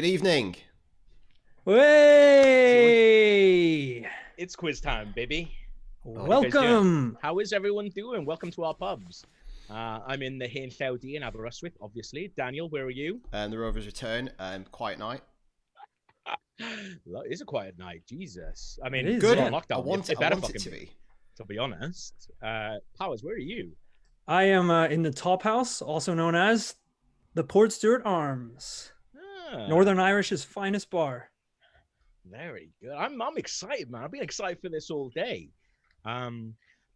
Good evening. Hey! It's quiz time, baby. Welcome! How is everyone doing? Welcome to our pubs. I'm in the Hen Saudi in Aberystwyth, obviously. Daniel, where are you? The Rovers return. Quiet night. It's a quiet night. Jesus. I mean, It is, good yeah. on lockdown. I want it to be. To be honest. Powers, where are you? I am in the Top House, also known as the Port Stewart Arms, Northern Irish's finest bar. Very good. I'm excited, man. I've been excited for this all day.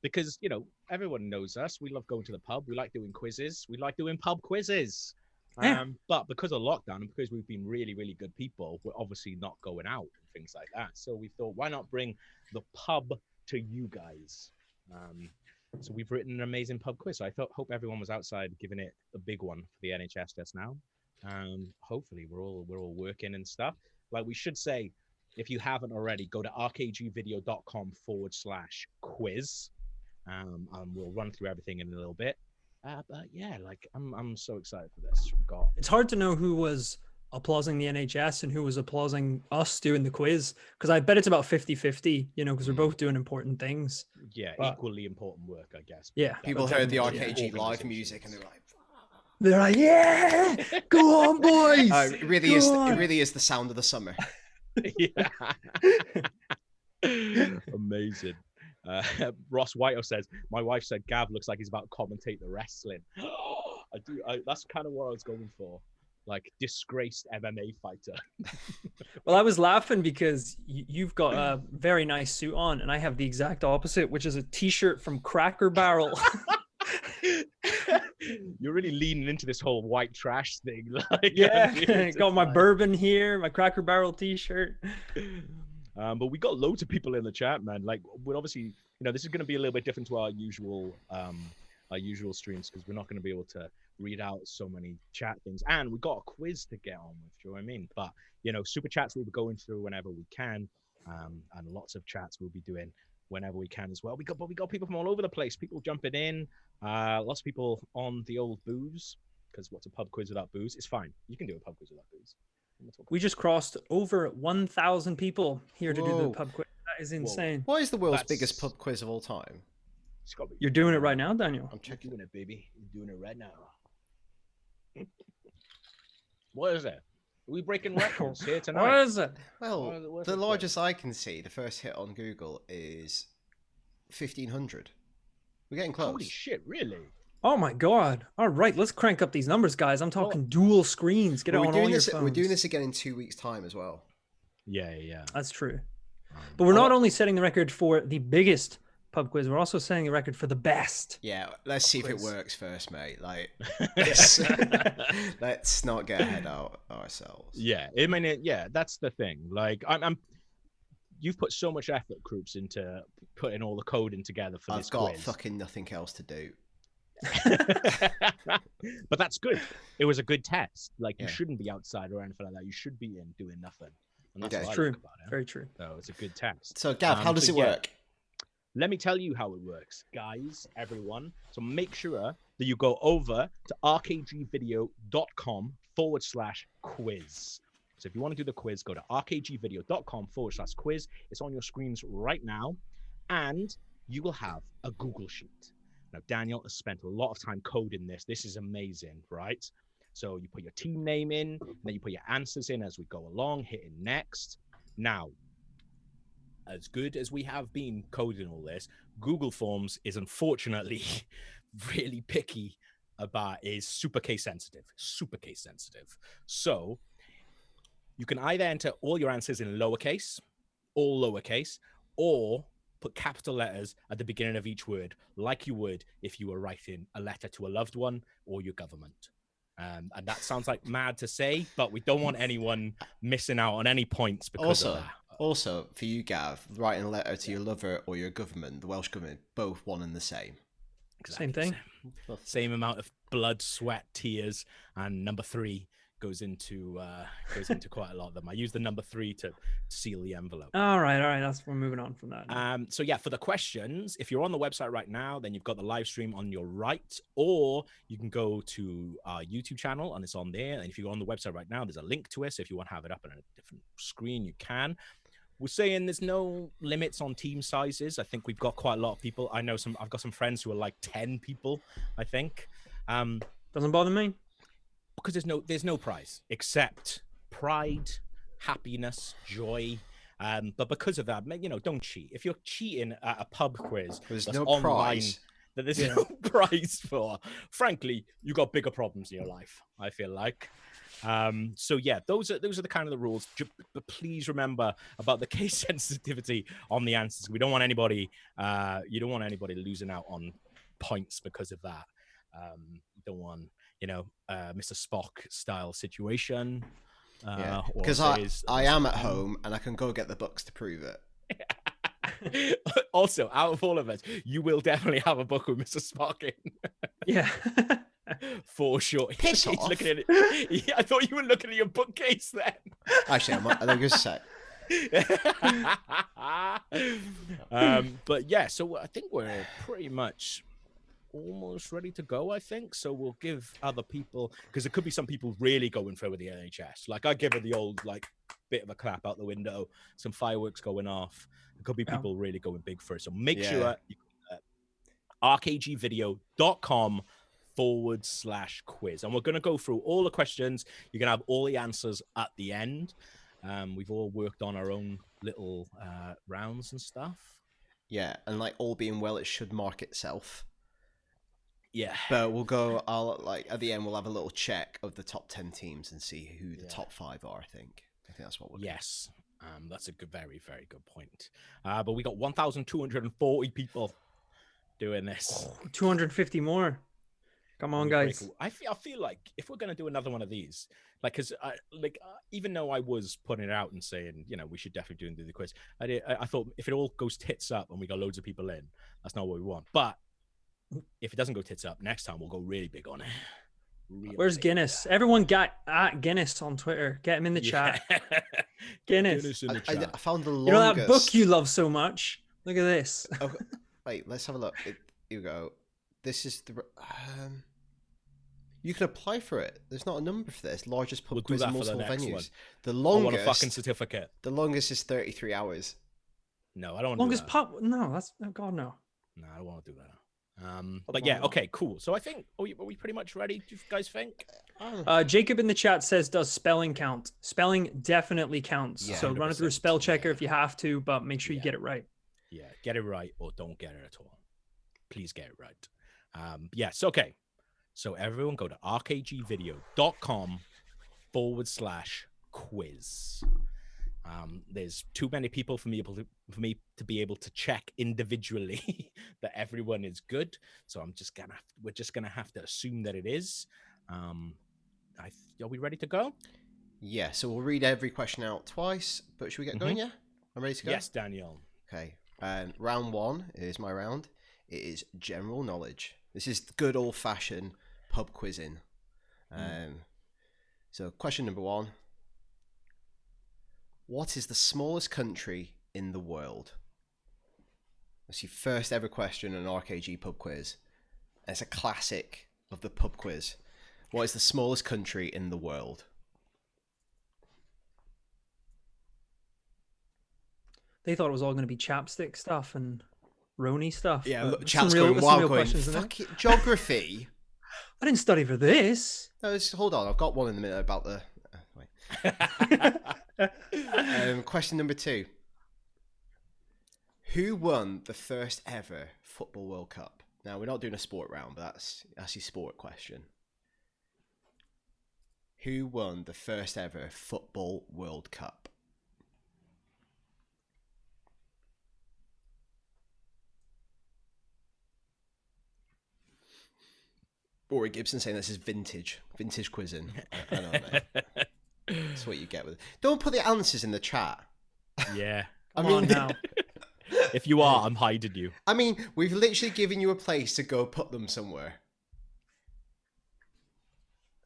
Because, everyone knows us. We love going to the pub. We like doing quizzes. We like doing pub quizzes. Yeah. But because of lockdown and because we've been really, really good people, we're obviously not going out and things like that. So we thought, why not bring the pub to you guys? So we've written an amazing pub quiz. So I hope everyone was outside giving it a big one for the NHS just now. Hopefully we're all working and stuff. Like we should say, if you haven't already, go to rkgvideo.com/quiz. And we'll run through everything in a little bit. But yeah, I'm so excited for this. It's hard to know who was applauding the NHS and who was applauding us doing the quiz, because I bet it's about 50-50, because we're both doing important things. Yeah, equally important work, I guess. Yeah. People heard the RKG live music and they're like, yeah, go on, boys. It really is the sound of the summer. Yeah. Amazing. Ross Whitehouse says, my wife said Gav looks like he's about to commentate the wrestling. That's kind of what I was going for. Like disgraced MMA fighter. Well, I was laughing because you've got a very nice suit on and I have the exact opposite, which is a t-shirt from Cracker Barrel. You're really leaning into this whole white trash thing. Yeah, got my bourbon here, my Cracker Barrel t-shirt. But we got loads of people in the chat, man. Like, we're obviously, this is going to be a little bit different to our usual streams because we're not going to be able to read out so many chat things, and we got a quiz to get on with. Do you know what I mean? But super chats we'll be going through whenever we can, and lots of chats we'll be doing whenever we can as well. We got people from all over the place. People jumping in, lots of people on the old booze, because what's a pub quiz without booze? It's fine. You can do a pub quiz without booze. We just crossed over 1,000 people here to do the pub quiz. That is insane. What is the world's biggest pub quiz of all time? You're doing it right now, Daniel. I'm doing it, baby. You're doing it right now. What is it? Are we breaking records here tonight? What is it? Well, the largest I can see, the first hit on Google is 1,500. We're getting close. Holy shit, really? Oh my god. All right, let's crank up these numbers, guys. I'm talking dual screens. Get it on all your phones. We're doing this again in 2 weeks' time as well. Yeah. That's true. But we're not only setting the record for the biggest pub quiz, we're also setting the record for the best. Yeah, let's see if it works first, mate. Like, let's not get ahead of ourselves. Yeah, I mean, that's the thing. Like, you've put so much effort, Croops, into putting all the coding together for this quiz. I've got fucking nothing else to do. But that's good. It was a good test. Like, you shouldn't be outside or anything like that. You should be in doing nothing. And that's true. Very true. So it's a good test. So, Gav, how does it work? Let me tell you how it works, guys, everyone. So make sure that you go over to rkgvideo.com/quiz. So if you want to do the quiz, go to rkgvideo.com/quiz. It's on your screens right now. And you will have a Google Sheet. Now, Daniel has spent a lot of time coding this. This is amazing, right? So you put your team name in, and then you put your answers in as we go along, hitting next. Now, as good as we have been coding all this, Google Forms is unfortunately really picky about is super case sensitive. So you can either enter all your answers in lowercase, all lowercase, or put capital letters at the beginning of each word, like you would if you were writing a letter to a loved one or your government. And that sounds like mad to say, but we don't want anyone missing out on any points because of that. Also, for you, Gav, writing a letter to your lover or your government, the Welsh government, both one and the same. Exactly. Same thing. Same amount of blood, sweat, tears, and number 3, goes into quite a lot of them. I use the number 3 to seal the envelope. All right. We're moving on from that. So yeah, for the questions, if you're on the website right now, then you've got the live stream on your right, or you can go to our YouTube channel and it's on there. And if you're on the website right now, there's a link to it. So if you want to have it up on a different screen, you can. We're saying there's no limits on team sizes. I think we've got quite a lot of people. I've got some friends who are like 10 people, I think. Doesn't bother me. Because there's no prize except pride, happiness, joy. But because of that, don't cheat. If you're cheating at a pub quiz, there's that's no online, prize. that there's no prize for. Frankly, you got bigger problems in your life, I feel like. So yeah, those are the kind of the rules. But please remember about the case sensitivity on the answers. We don't want anybody. You don't want anybody losing out on points because of that. You don't want Mr. Spock style situation. Because I am at home and I can go get the books to prove it. Also, out of all of us, you will definitely have a book with Mr. Spock in. Yeah. For sure. Piss He's off. looking at it. Yeah, I thought you were looking at your bookcase then. Actually, I think it's a sec. But yeah, so I think we're pretty much almost ready to go, I think. So we'll give other people, because there could be some people really going for it with the NHS. Like I give it the old bit of a clap out the window, some fireworks going off. There could be people really going big for it. So make sure you rkgvideo.com/quiz, and we're going to go through all the questions. You're going to have all the answers at the end. We've all worked on our own little rounds and stuff. Yeah, and all being well, it should mark itself. Yeah, but at the end we'll have a little check of the top 10 teams and see who the top 5 are. I think that's what we'll do. Yes, that's a very, very good point. But we got 1,240 people doing this. 250 more. Come on, guys. Cool. I feel like if we're gonna do another one of these, because even though I was putting it out and saying we should definitely do the quiz, I thought if it all goes tits up and we got loads of people in, that's not what we want. But if it doesn't go tits up, next time we'll go really big on it. Where's Guinness? Everyone got at Guinness on Twitter. Get him in the chat. Guinness in the chat. I found the longest. You know that book you love so much? Look at this. Okay. Wait, let's have a look. Here you go. This is the... you can apply for it. There's not a number for this. Largest pub quiz in multiple venues. One. The longest... I want a fucking certificate. The longest is 33 hours. No, I don't want longest to do that. pub... No, that's... Oh, God, no. No, I don't want to do that. But yeah, okay, cool. So I think, are we pretty much ready? Do you guys think? Jacob in the chat says, does spelling count? Spelling definitely counts. So run it through spell checker if you have to, but make sure you get it right. Yeah, get it right or don't get it at all. Please get it right. Yes, okay. So everyone go to rkgvideo.com/quiz. There's too many people for me to be able to check individually that everyone is good. So we're just gonna have to assume that it is. Are we ready to go? Yeah. So we'll read every question out twice. But should we get going? Yeah. I'm ready to go. Yes, Daniel. Okay. Round 1 is my round. It is general knowledge. This is good old-fashioned pub quizzing. So question number 1. What is the smallest country in the world? That's your first ever question in an RKG pub quiz. It's a classic of the pub quiz. What is the smallest country in the world? They thought it was all going to be chapstick stuff and Roni stuff. Yeah, look, chat's going wild going, fuck it, geography? I didn't study for this. No, hold on. I've got one in a minute about the... question number 2. Who won the first ever Football World Cup? Now, we're not doing a sport round, but that's your sport question. Who won the first ever Football World Cup? Rory Gibson saying this is vintage quizzing. I know, mate. That's what you get with it. Don't put the answers in the chat. Yeah. I mean, now. If you are, I'm hiding you. I mean, we've literally given you a place to go put them somewhere.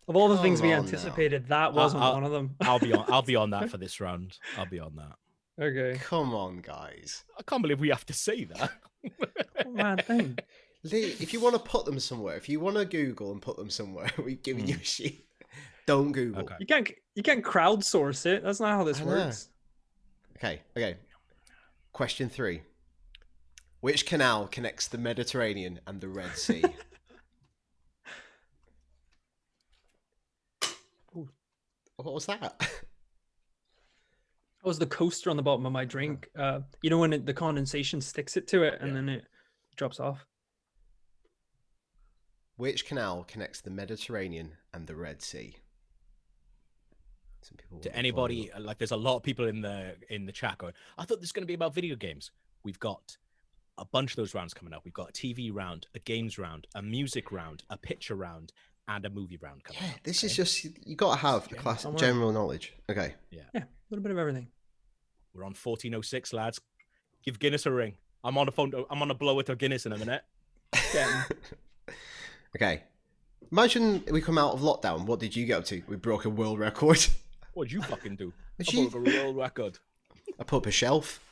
Of all the things Come we on now. anticipated, that wasn't one of them. I'll be on that for this round. I'll be on that. Okay. Come on, guys. I can't believe we have to say that. What mad thing. Lee, if you want to put them somewhere, if you want to Google and put them somewhere, we're giving you a sheet. Don't Google. Okay. You can't crowdsource it. That's not how this I know. works. Okay. Question 3. Which canal connects the Mediterranean and the Red Sea? What was that? That was the coaster on the bottom of my drink. You know when the condensation sticks it to it and then it drops off. Which canal connects the Mediterranean and the Red Sea? Some people To anybody, like, there's a lot of people in the chat going, I thought this was going to be about video games. We've got a bunch of those rounds coming up. We've got a TV round, a games round, a music round, a picture round, and a movie round coming up. This is just, you got to have the class general knowledge. Okay. Yeah, a little bit of everything. We're on 1406, lads. Give Guinness a ring. I'm on a phone. I'm on a blow with a Guinness in a minute. Okay. Imagine we come out of lockdown. What did you get up to? We broke a world record. What'd you fucking do? Did I broke a world record. I put up a shelf.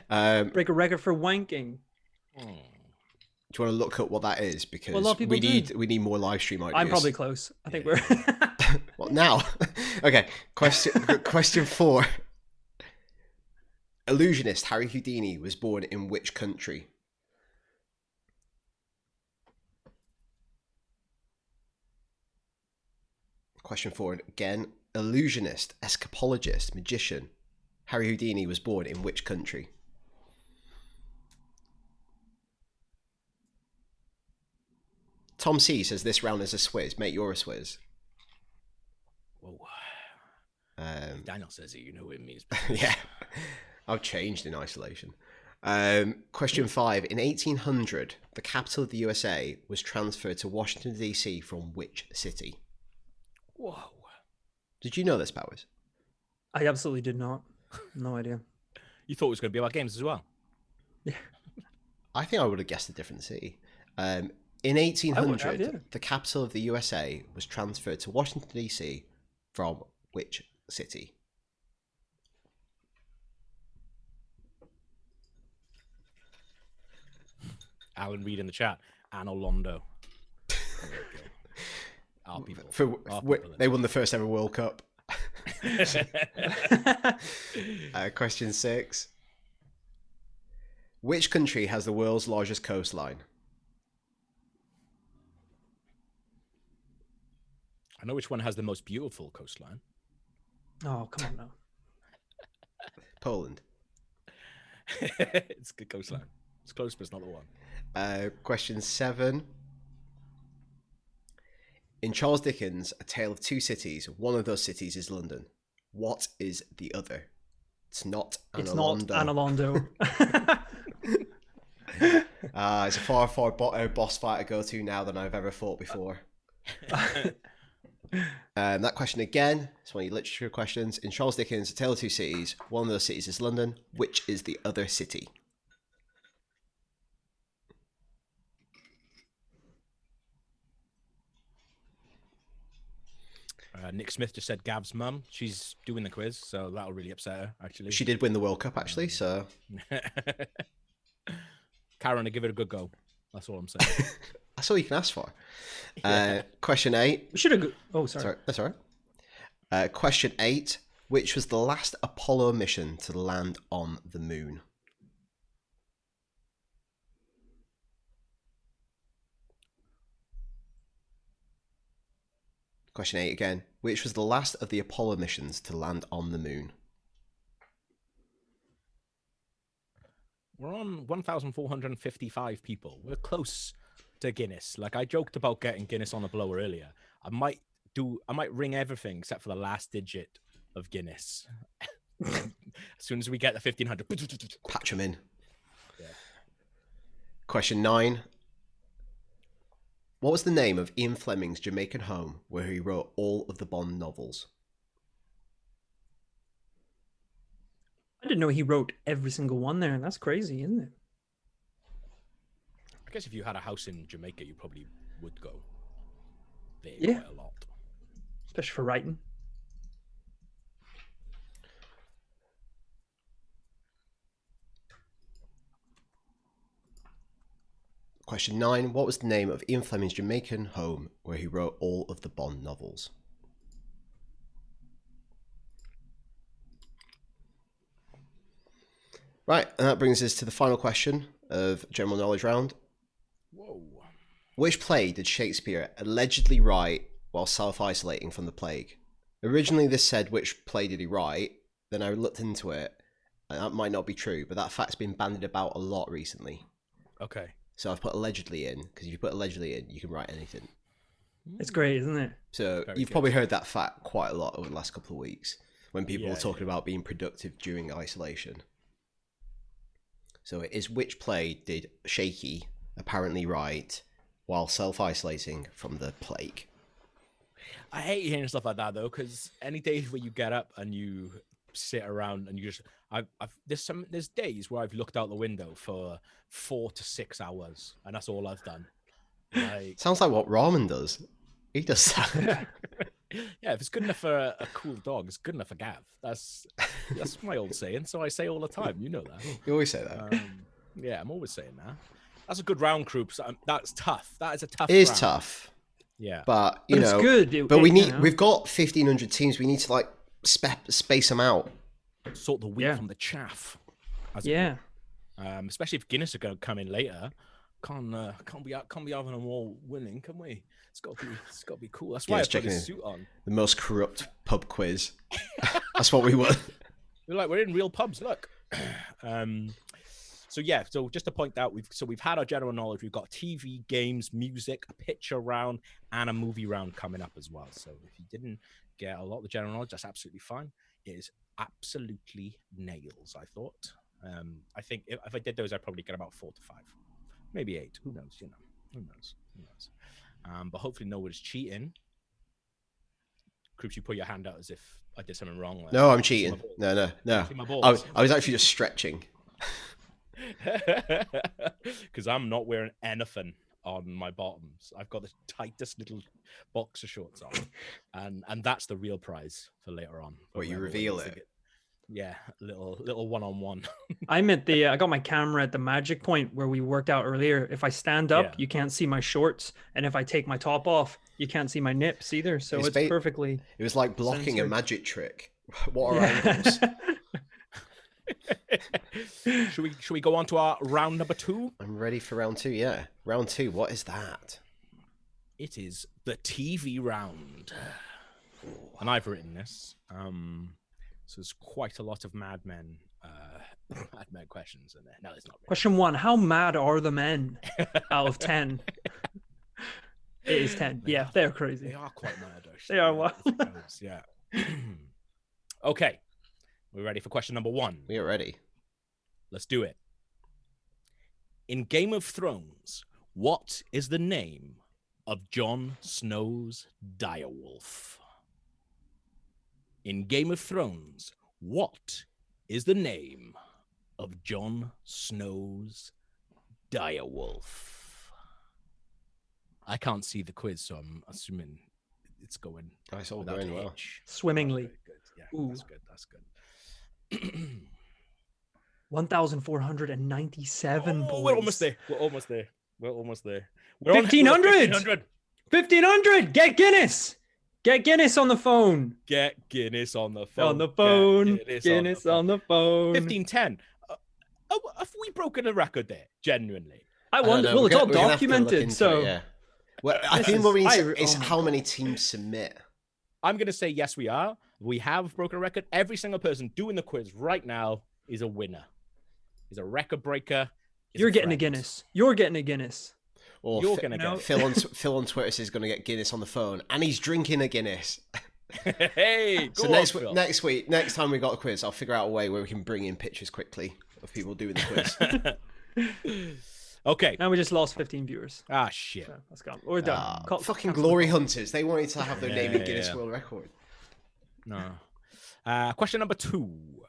Break a record for wanking. Do you want to look up what that is? Because Well, a lot of people we need more live stream ideas. I'm probably close. I think we're Well, now. Okay. Question 4. Illusionist Harry Houdini was born in which country? Question 4 again. Illusionist, escapologist, magician Harry Houdini was born in which country? Tom C says this round is a swizz. Mate, you're a swizz. Whoa. Daniel says it. You know what it means. Yeah. I've changed in isolation. Question 5. In 1800, the capital of the USA was transferred to Washington, D.C. from which city? Whoa. Did you know this, Powers? I absolutely did not. No idea. You thought it was going to be about games as well? Yeah. I think I would have guessed a different city. In 1800, yeah. the capital of the USA was transferred to Washington, D.C. from which city? Alan Reed in the chat. Anno Londo. Our people. They won the first ever World Cup. Question 6. Which country has the world's largest coastline? I know which one has the most beautiful coastline. Oh, come on now. Poland. It's a good coastline. It's close, but it's not the one. Question 7. In Charles Dickens' A Tale of Two Cities, one of those cities is London. What is the other? It's not Analondo. It's a far boss fight I go to now than I've ever fought before. That question again, it's one of your literature questions. In Charles Dickens' A Tale of Two Cities, one of those cities is London. Which is the other city? Nick Smith just said Gav's mum. She's doing the quiz, so that'll really upset her, actually. She did win the World Cup, actually, so... Karen, give it a good go. That's all I'm saying. That's all you can ask for. Question 8. We should have... Oh, sorry. That's all right. Question 8. Which was the last Apollo mission to land on the moon? Question 8 again. Which was the last of the Apollo missions to land on the moon? We're on 1,455 people. We're close to Guinness. Like, I joked about getting Guinness on a blower earlier. I might ring everything except for the last digit of Guinness. As soon as we get the 1,500. Patch them in. Yeah. Question 9. What was the name of Ian Fleming's Jamaican home where he wrote all of the Bond novels? I didn't know he wrote every single one there. That's crazy, isn't it? I guess if you had a house in Jamaica, you probably would go there Yeah. quite a lot. especially for writing. Question 9. What was the name of Ian Fleming's Jamaican home where he wrote all of the Bond novels? Right, and that brings us to the final question of general knowledge round. Whoa. Which play did Shakespeare allegedly write while self-isolating from the plague? Originally this said which play did he write, then I looked into it, and that might not be true, but that fact's been bandied about a lot recently. Okay. So I've put allegedly in, because if you put allegedly in, you can write anything. It's great, isn't it? So Very you've good. probably heard that fact quite a lot over the last couple of weeks, when people Yeah, were talking about being productive during isolation. So it is, which play did Shaky apparently write while self-isolating from the plague? I hate hearing stuff like that though, because any days where you get up and you sit around and you just, there's days where I've looked out the window for 4 to 6 hours, and that's all I've done. Like, Sounds like what Ramen does. He does that. yeah, if it's good enough for a cool dog, it's good enough for Gav. That's my old saying. So I say all the time. You know that. You always say that. Yeah, I'm always saying that. That's a good round, Croops. That's tough. That is a tough. It is round. tough, Yeah, but you But know, it's good. but we you need. know. We've got 1,500 teams. We need to like space them out. sort the wheat Yeah. from the chaff. as it Yeah. were. Especially if Guinness are going to come in later. Can't be having them all winning, can we? It's got to be cool. That's why I Guinness put checking this in. suit on. The most corrupt pub quiz. That's what we want. We're in real pubs. Look. So yeah. So just to point out, we've had our general knowledge. We've got TV, games, music, a picture round, and a movie round coming up as well. So if you didn't get a lot of the general knowledge, that's absolutely fine. It is absolutely nails. I thought. I think if I did those, I'd probably get about 4 to 5, maybe 8. Who knows? Who knows? But hopefully nobody's cheating. Croops, you put your hand out as if I did something wrong. Like, No, I'm cheating. No. See my balls? I was actually just stretching. Because I'm not wearing anything on my bottoms. I've got the tightest little boxer shorts on, and that's the real prize for later on. What, you Whoever reveal wins it? Yeah, little one-on-one. I'm at the I got my camera at the magic point where we worked out earlier. If I stand up, Yeah. you can't see my shorts, and if I take my top off, you can't see my nips either. So It's it's perfectly. It was like blocking a Censored. magic trick. What are Yeah. angles? Should we go on to our round number 2? I'm ready for round 2. Yeah, round 2. What is that? It is the TV round, and I've written this. So there's quite a lot of Mad Men questions in there. No, there's not really. Question 1: how mad are the men? Out of 10, it is 10. Yeah, they're crazy. They are quite mad, actually. They are Yeah, wild. as it goes, yeah. Okay, we're ready for question number 1. We are ready. Let's do it. In Game of Thrones, what is the name of Jon Snow's direwolf? In Game of Thrones, what is the name of Jon Snow's direwolf? I can't see the quiz, so I'm assuming it's going It's all without going a well. hitch. Swimmingly. Good, good. Yeah, Ooh. that's good. 1,497 Oh, boys. we're almost there. We're almost there. We're on 1,500. 1,500. 1,500. Get Guinness. Get Guinness on the phone. Get Guinness on the phone. On the phone. Get Guinness on the phone. 1510. Have we broken a record there? Genuinely. I don't wonder. know. Well, We're it's all gonna have to look documented. into So it, yeah. Well, I This think is- what we need I- is oh my how God. many teams submit. I'm going to say yes, we are. We have broken a record. Every single person doing the quiz right now is a winner. Is a record breaker. is you're getting a friend. Guinness. You're getting a Guinness. Or You're Fi- gonna get it. Phil on Twitter says he's going to get Guinness on the phone, and he's drinking a Guinness. Hey, go So on, next Phil. next time we got a quiz, I'll figure out a way where we can bring in pictures quickly of people doing the quiz. Okay. And we just lost 15 viewers. Ah, shit. So that's gone. We're done. Fucking cancel glory the call. hunters. They wanted to have their name in Yeah, Guinness yeah. World Record. No. Question number 2.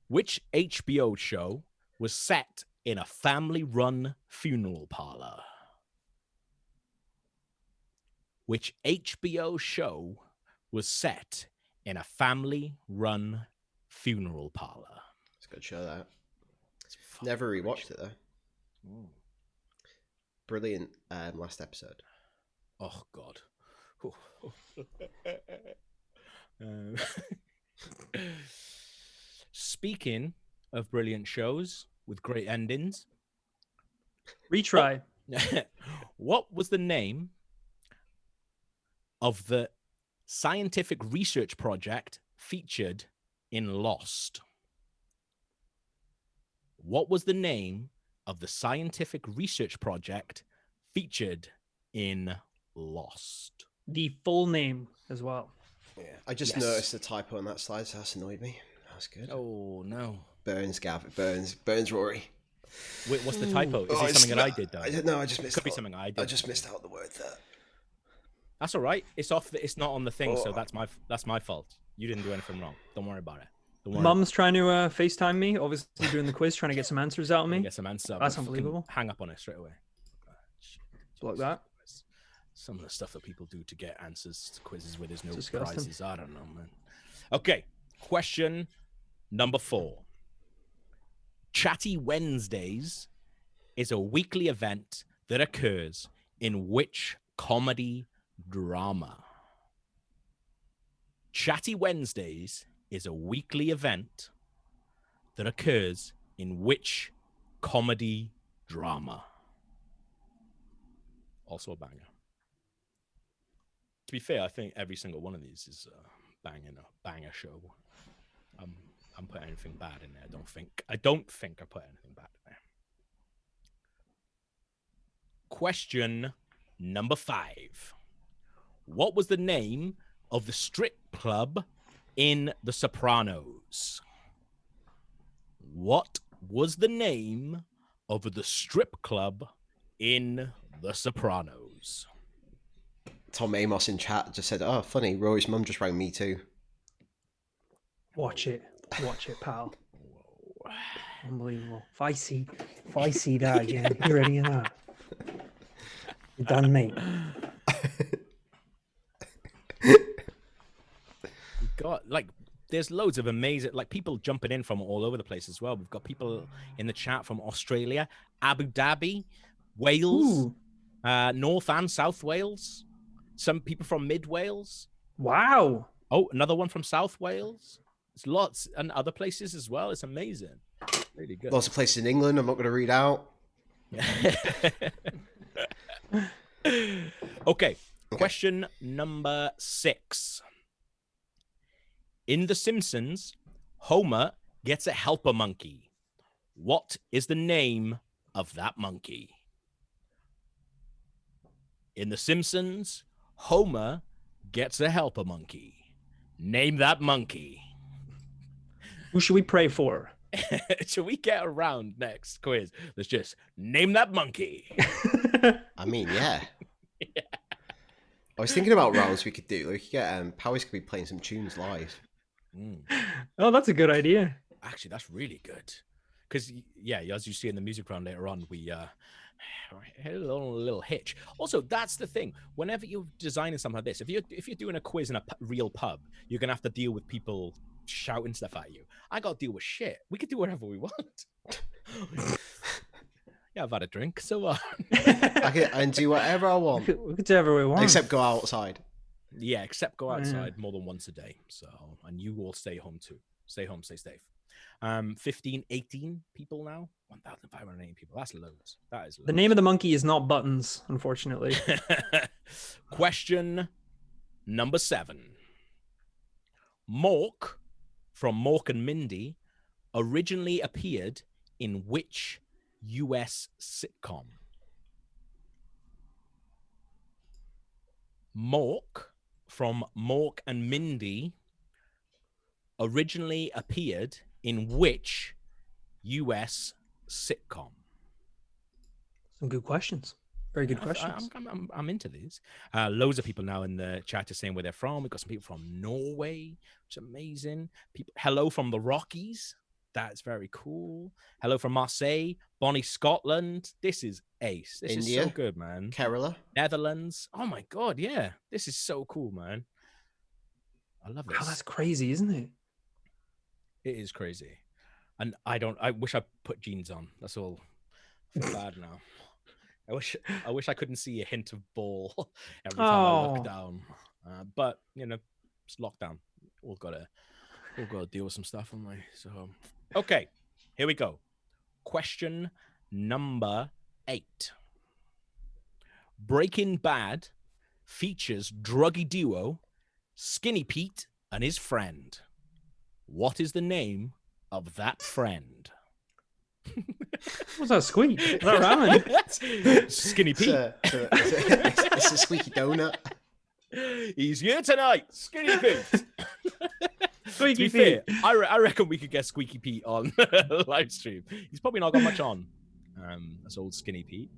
Which HBO show was set in a family-run funeral parlor? which HBO show was set in a family-run funeral parlor? It's a good show, that. It's a fucking Never great rewatched show. it, though. Mm. Brilliant last episode. Oh, God. Speaking of brilliant shows with great endings, Retry. what was the name of the scientific research project featured in Lost? What was the name of the scientific research project featured in Lost? The full name as well. Yeah, I just Yes. noticed the typo on that slide, so that's annoyed me. That's good. Oh, no. Burns, Gav. Burns, Rory. Wait, what's the typo? Is Oh, it it's something that I not- did, though? I don't know. I just It missed could be out. something I did. I just missed out the word there. That's all right. It's off. It's not on the thing, so Oh. that's my fault. You didn't do anything wrong. Don't worry about it. Don't worry. Mum's trying to FaceTime me, obviously doing the quiz, trying to get some answers out of me. Get some answers. That's Fucking unbelievable. Hang up on it straight away. Shit. Block that. Some of the stuff that people do to get answers to quizzes where there's no Disgusting. prizes. I don't know, man. Okay, question number 4. Chatty Wednesdays is a weekly event that occurs in which comedy drama? Chatty Wednesdays is a weekly event that occurs in which comedy drama? Also a banger. To be fair, I think every single one of these is a banger show. I'm putting anything bad in there. I don't think I put anything bad in there. Question number 5. What was the name of the strip club in The Sopranos? What was the name of the strip club in The Sopranos? Tom Amos in chat just said, "Oh, funny. Rory's mum just rang me too." Watch it, pal. Unbelievable. If I see that again, you ready in that? You're done, mate. Got like there's loads of amazing people jumping in from all over the place as well. We've got people in the chat from Australia, Abu Dhabi, Wales, North and South Wales, some people from Mid Wales. Wow. Oh, another one from South Wales. There's lots and other places as well. It's amazing. Really good. Lots of places in England. I'm not going to read out. Okay. Question number 6. In The Simpsons, Homer gets a helper monkey. What is the name of that monkey? In The Simpsons, Homer gets a helper monkey. Name that monkey. Who should we pray for? Should we get around next quiz? Let's just name that monkey. I mean, yeah. I was thinking about rounds we could do. We could get Powys could be playing some tunes live. Oh, that's a good idea. Actually, that's really good. Because, yeah, as you see in the music round later on, we hit a little hitch. Also, that's the thing. Whenever you're designing something like this, if you're doing a quiz in a real pub, you're going to have to deal with people shouting stuff at you. I got to deal with shit. We could do whatever we want. Yeah, I've had a drink, so I can do whatever I want. We could do whatever we want. Except go outside. Yeah, except go outside more than once a day. So, and you all stay home too. Stay home, stay safe. 15, 18 people now. 1,580 people. That's loads. That is loads. The name of the monkey is not Buttons, unfortunately. Question number 7. Mork from Mork and Mindy originally appeared in which US sitcom? Mork from Mork and Mindy originally appeared in which US sitcom? Some good questions. Very good questions. I'm into these. Loads of people now in the chat are saying where they're from. We've got some people from Norway, which is amazing. People, hello from the Rockies. That's very cool. Hello from Marseille, Bonnie, Scotland. This is ace. This is India. so good, man. Kerala. Netherlands. Oh my god, yeah. This is so cool, man. I love this. Wow, that's crazy, isn't it? It is crazy. And I wish I put jeans on. That's all. I feel bad now. I wish I couldn't see a hint of ball every time I look down. But it's lockdown. We'll gotta deal with some stuff on my okay, here we go. Question number 8. Breaking Bad features druggy duo Skinny Pete and his friend. What is the name of that friend? What's that squeak? Is that ramen? Skinny Pete. It's a squeaky donut. He's here tonight, Skinny Pete. Squeaky Fair, Pete. I reckon we could get Squeaky Pete on live stream. He's probably not got much on. That's old Skinny Pete.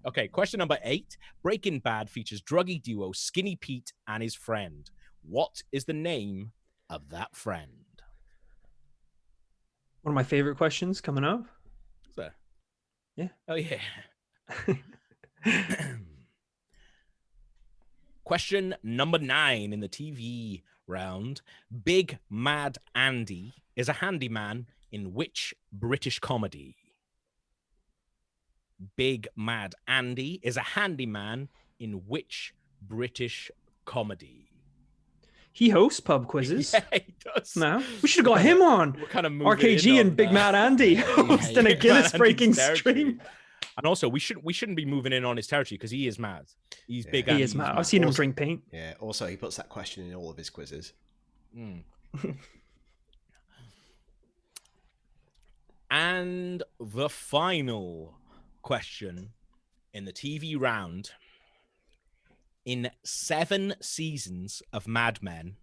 Okay, question number 8. Breaking Bad features druggy duo Skinny Pete and his friend. What is the name of that friend? One of my favorite questions coming up. Is there? Yeah. Oh, yeah. Question number 9 in the TV round. Big Mad Andy is a handyman in which British comedy? Big Mad Andy is a handyman in which British comedy? He hosts pub quizzes. Yeah, he does. No, we should have got him on. We're kind of moving RKG in and on Big that. Mad Andy hosting a Big Guinness Mad breaking Andy's territory. stream. And also, we shouldn't be moving in on his territory because he is mad. He's big. He and is he's mad. I've seen him Also- drink paint. Yeah. Also, he puts that question in all of his quizzes. Mm. And the final question in the TV round. In 7 seasons of Mad Men,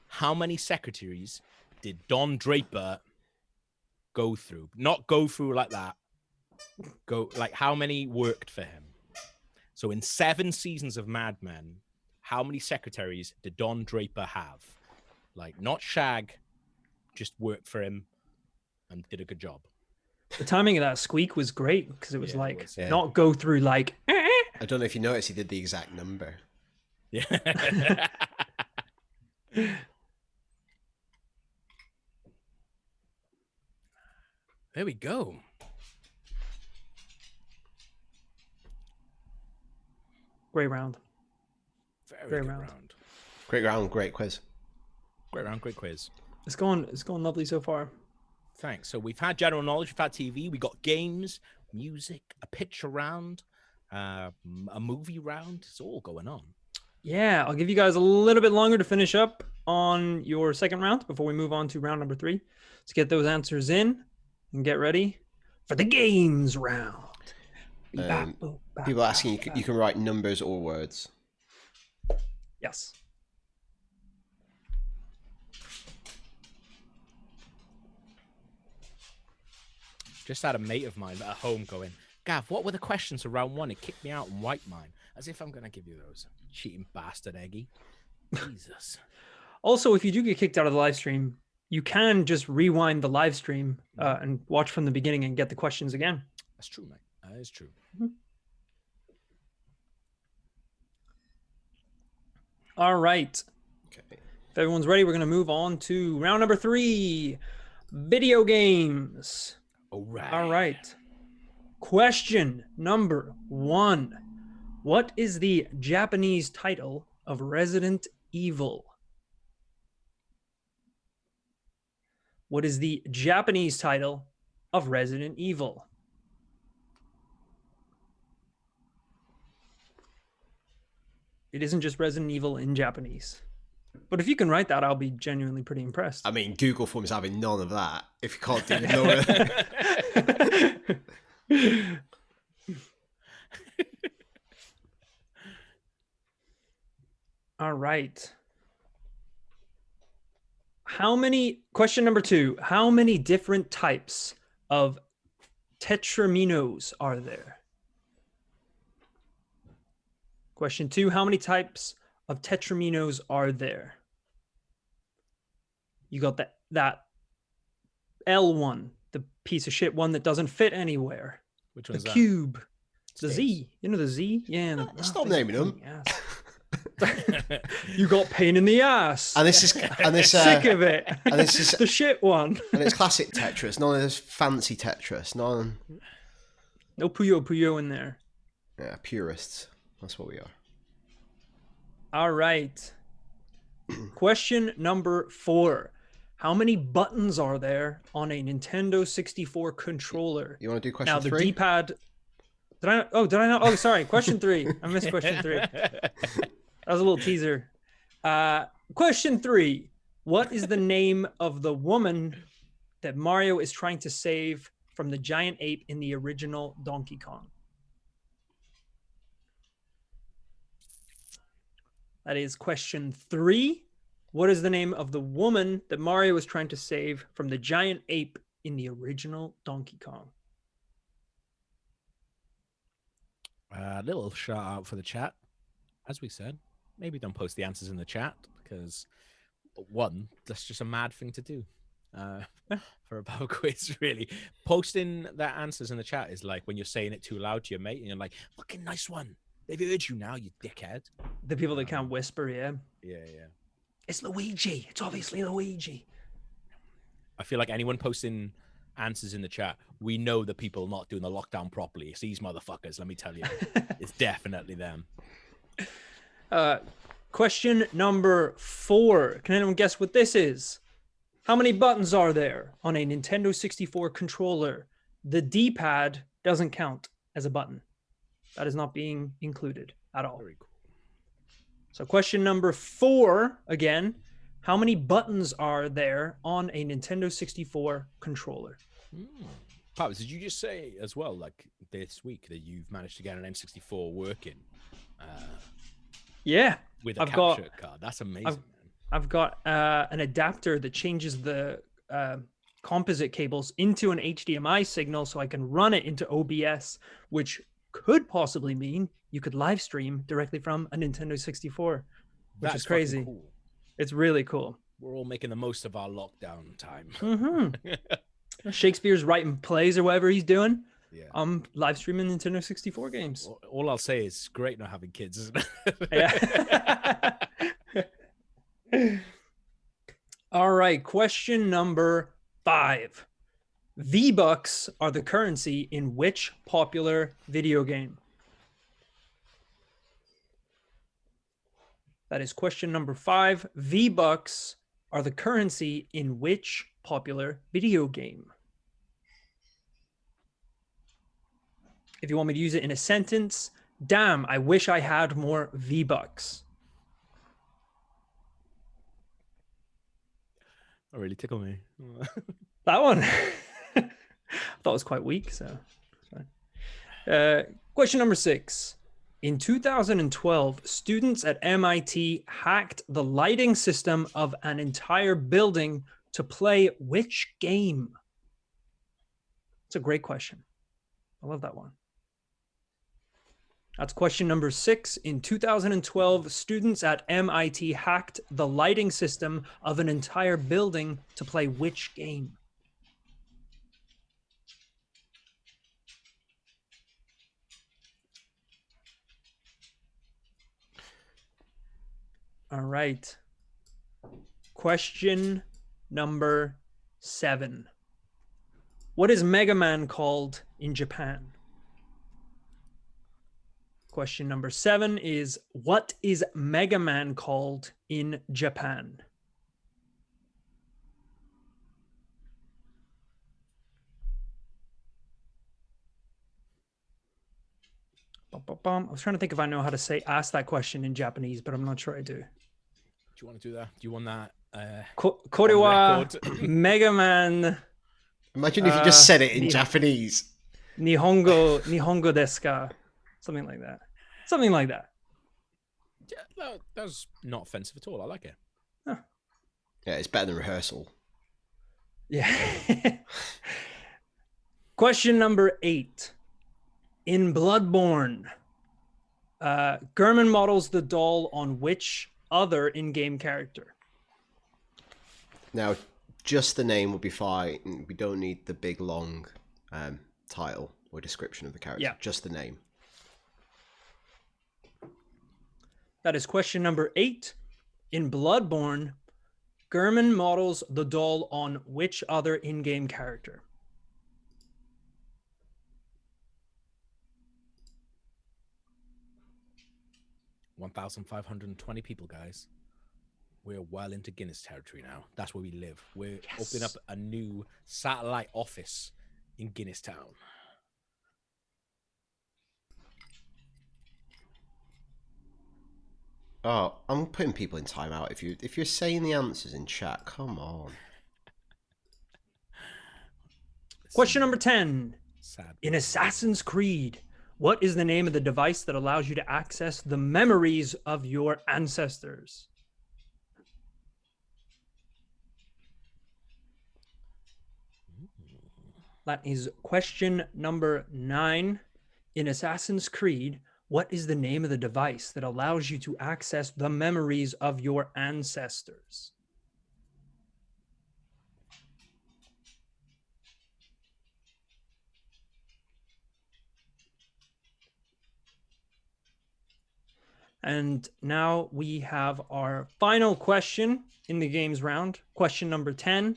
how many secretaries did Don Draper go through? Not go through like that. Go like how many worked for him? So in 7 seasons of Mad Men, how many secretaries did Don Draper have? Like not shag, just worked for him and did a good job. The timing of that squeak was great because it was Yeah, it like was. Yeah. not go through like. I don't know if you noticed, he did the exact number. Yeah. There we go. Great round. Very Great good round. round. Great round, great quiz. Great round, great quiz. It's going lovely so far. Thanks. So we've had general knowledge, we've had TV, we got games, music, a picture round, a movie round. It's all going on. Yeah, I'll give you guys a little bit longer to finish up on your second round before we move on to round number 3. Let's get those answers in and get ready for the games round. People asking you can write numbers or words. Yes. Just had a mate of mine at home going, Gav, what were the questions for round 1? It kicked me out and wiped mine. As if I'm going to give you those. Cheating bastard, Eggy. Jesus. Also, if you do get kicked out of the live stream, you can just rewind the live stream and watch from the beginning and get the questions again. That's true, mate. That is true. All right. Okay. If everyone's ready, we're going to move on to round number 3, video games. All right. All right. Question number 1. What is the Japanese title of Resident Evil? What is the Japanese title of Resident Evil? It isn't just Resident Evil in Japanese. But if you can write that, I'll be genuinely pretty impressed. I mean, Google Forms having none of that. If you can't do no. All right. Question number 2, how many different types of tetraminos are there? Question 2, how many types of tetraminos are there? You got that L one, the piece of shit one that doesn't fit anywhere. Which The one's that? cube. The Stairs. Z. You know the Z? Yeah. Stop naming them. You got pain in the ass. And this is Sick of it. and this is the shit one. and it's classic Tetris, none of this fancy Tetris, none. No Puyo in there. Yeah, purists. That's what we are. All right. Question number 4. How many buttons are there on a Nintendo 64 controller? You want to do question Now, the 3? D-pad... Did I not? Oh, sorry. Question 3. I missed question 3. That was a little teaser. Question 3. What is the name of the woman that Mario is trying to save from the giant ape in the original Donkey Kong? That is question 3. What is the name of the woman that Mario is trying to save from the giant ape in the original Donkey Kong? A little shout out for the chat. As we said, maybe don't post the answers in the chat because, one, that's just a mad thing to do for a power quiz, really. Posting their answers in the chat is like when you're saying it too loud to your mate and you're like, fucking nice one. They've heard you now, you dickhead. The people that can't whisper, yeah. Yeah. It's Luigi. It's obviously Luigi. I feel like anyone posting answers in the chat, we know the people not doing the lockdown properly. It's these motherfuckers, let me tell you. It's definitely them. Question number 4. Can anyone guess what this is? How many buttons are there on a Nintendo 64 controller? The D-pad doesn't count as a button. That is not being included at all. Very cool. So question number 4, again, how many buttons are there on a Nintendo 64 controller? Paps, did you just say as well, like this week, that you've managed to get an N64 working? Yeah. With a capture card. That's amazing. I've got an adapter that changes the composite cables into an HDMI signal so I can run it into OBS, which could possibly mean you could live stream directly from a Nintendo 64, which is crazy. Cool. It's really cool. We're all making the most of our lockdown time. Mm-hmm. Shakespeare's writing plays or whatever he's doing. Yeah. I'm live streaming Nintendo 64 games. All I'll say is great not having kids, isn't it? Yeah. All right. Question number 5. V-Bucks are the currency in which popular video game? That is question number 5. V-Bucks are the currency in which popular video game? If you want me to use it in a sentence, damn, I wish I had more V-Bucks. That really tickled me. That one. I thought it was quite weak, so question number 6. In 2012, students at MIT hacked the lighting system of an entire building to play which game? It's a great question. I love that one. That's question number 6. In 2012, students at MIT hacked the lighting system of an entire building to play which game? All right. Question number 7. What is Mega Man called in Japan? Question number 7 is, what is Mega Man called in Japan? I was trying to think if I know how to ask that question in Japanese, but I'm not sure I do. Do you want to do that? Do you want that? Kore wa Mega Man. Imagine if you just said it in Japanese. Nihongo desu ka? Something like that. Something like that. Yeah, that was not offensive at all. I like it. Huh. Yeah, it's better than rehearsal. Yeah. Question number 8. In Bloodborne, Gurman models the doll on which other in-game character? Now, Just the name will be fine. We don't need the big long title or description of the character. Yeah. Just the name. That is question number 8. In Bloodborne, Gurman models the doll on which other in-game character? 1,520 people, guys. We're well into Guinness territory now. That's where we live. We're opening up a new satellite office in Guinness Town. Oh, I'm putting people in timeout. If you're saying the answers in chat, come on. Question number 10. Sad. In Assassin's Creed, what is the name of the device that allows you to access the memories of your ancestors? That is question number 9. In Assassin's Creed, what is the name of the device that allows you to access the memories of your ancestors? And now we have our final question in the games round. Question number 10.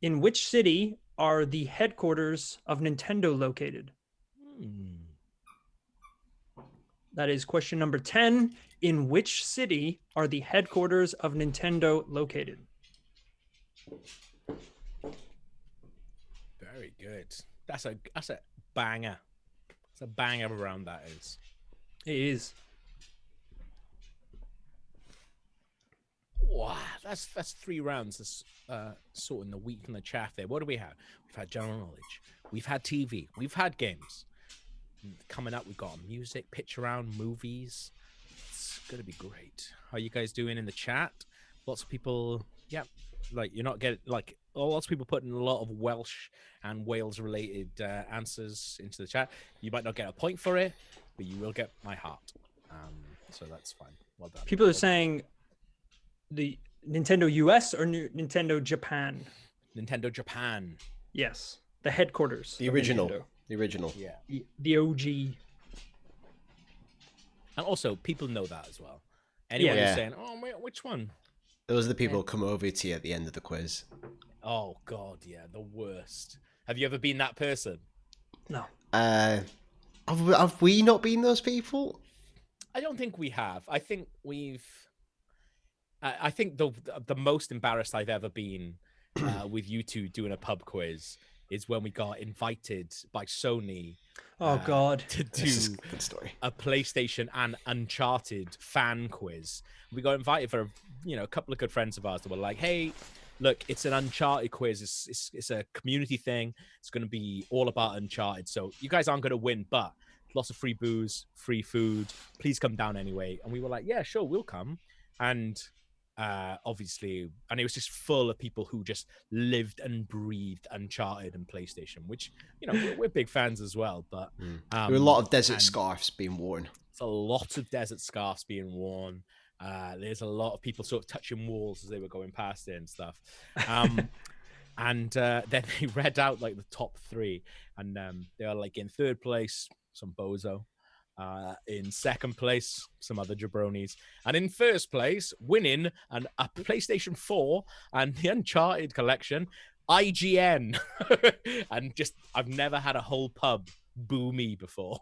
In which city are the headquarters of Nintendo located? That is question number 10. In which city are the headquarters of Nintendo located? Very good. That's a banger. It's a banger around that is. It is. Wow, that's 3 rounds. That's sorting the wheat from the chaff there. What do we have? We've had general knowledge. We've had TV. We've had games. Coming up, we've got music, pitch around, movies. It's gonna be great. How are you guys doing in the chat? Lots of people, yeah, like you're not getting like lots of people putting a lot of Welsh and Wales related answers into the chat. You might not get a point for it, but you will get my heart. So that's fine. Well done. People are saying the Nintendo US or Nintendo Japan? Nintendo Japan. Yes, the headquarters. The of original. Nintendo. The original. Yeah. The OG. And also, people know that as well. Anyone Yeah. who's saying, "Oh, wait, which one?" Those are the people who come over to you at the end of the quiz. Oh God, yeah, the worst. Have you ever been that person? No. Have we not been those people? I don't think we have. I think we've. I think the most embarrassed I've ever been with you two doing a pub quiz is when we got invited by Sony. Oh God. To This is do a good story. a PlayStation and Uncharted fan quiz. We got invited for a couple of good friends of ours that were like, "Hey, look, it's an Uncharted quiz. It's a community thing. It's going to be all about Uncharted. So you guys aren't going to win, but lots of free booze, free food. Please come down anyway." And we were like, "Yeah, sure, we'll come." And obviously, and it was just full of people who just lived and breathed Uncharted and PlayStation, which we're big fans as well. But There were a lot of desert scarves being worn. it's a lot of desert scarves being worn. There's a lot of people sort of touching walls as they were going past it and stuff. And then they read out like the top 3, and they are like in 3rd place, some bozo. In 2nd place, some other jabronis, and in 1st place, winning a PlayStation 4 and the Uncharted collection, IGN. And just I've never had a whole pub boo me before.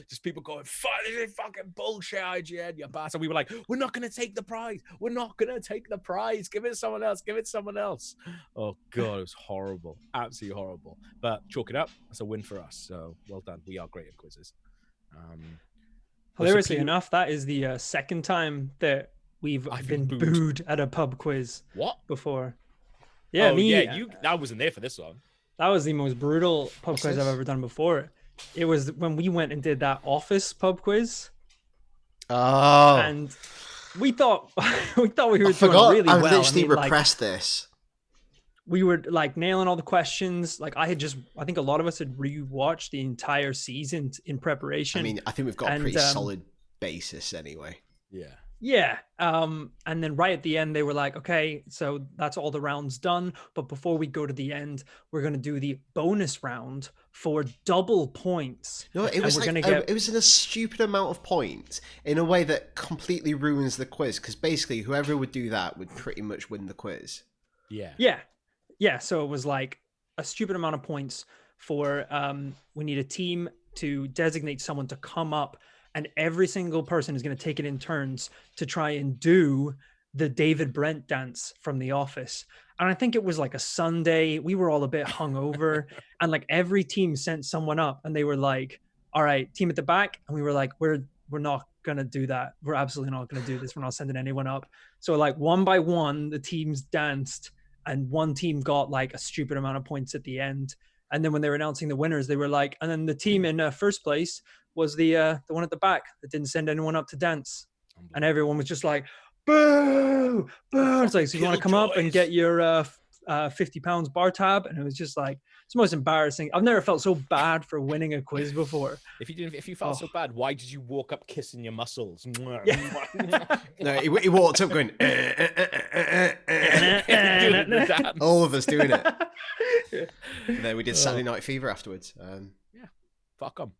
Just people going, "Fuck, this is fucking bullshit, IGN, you bastard." We were like, "We're not gonna take the prize. We're not gonna take the prize. Give it to someone else. Give it to someone else." Oh God, it was horrible, absolutely horrible. But chalk it up. That's a win for us. So well done. We are great at quizzes. Hilariously enough, that is the 2nd time that I've been booed at a pub quiz. What? Before? Yeah, I wasn't there for this one. That was the most brutal pub quiz I've ever done before. It was when we went and did that office pub quiz. Oh. And we thought we were doing really I well. literally repressed this. We were like nailing all the questions. Like I think a lot of us had rewatched the entire season in preparation. I mean, I think we've got a pretty solid basis anyway. Yeah. Yeah. And then right at the end, they were like, okay, so that's all the rounds done. But before we go to the end, we're going to do the bonus round for double points. No, it And was we're like going to get. it was in a stupid amount of points in a way that completely ruins the quiz. Because basically, whoever would do that would pretty much win the quiz. Yeah. Yeah. Yeah. So it was like a stupid amount of points for we need a team to designate someone to come up, and every single person is going to take it in turns to try and do the David Brent dance from The Office. And I think it was like a Sunday. We were all a bit hungover, and like every team sent someone up, and they were like, "All right, team at the back," and we were like, "We're not gonna do that. We're absolutely not gonna do this. We're not sending anyone up." So like one by one, the teams danced, and one team got like a stupid amount of points at the end. And then when they were announcing the winners, they were like, and then the team in first place was the one at the back that didn't send anyone up to dance, and everyone was just like, "Boo, boo!" It's like, so you want to come up and get your 50 pounds bar tab? And it was just like, it's the most embarrassing. I've never felt so bad for winning a quiz before. If you felt so bad, why did you walk up kissing your muscles? Yeah. No, he walked up going, all of us doing it. And then we did Saturday Night Fever afterwards. Fuck them.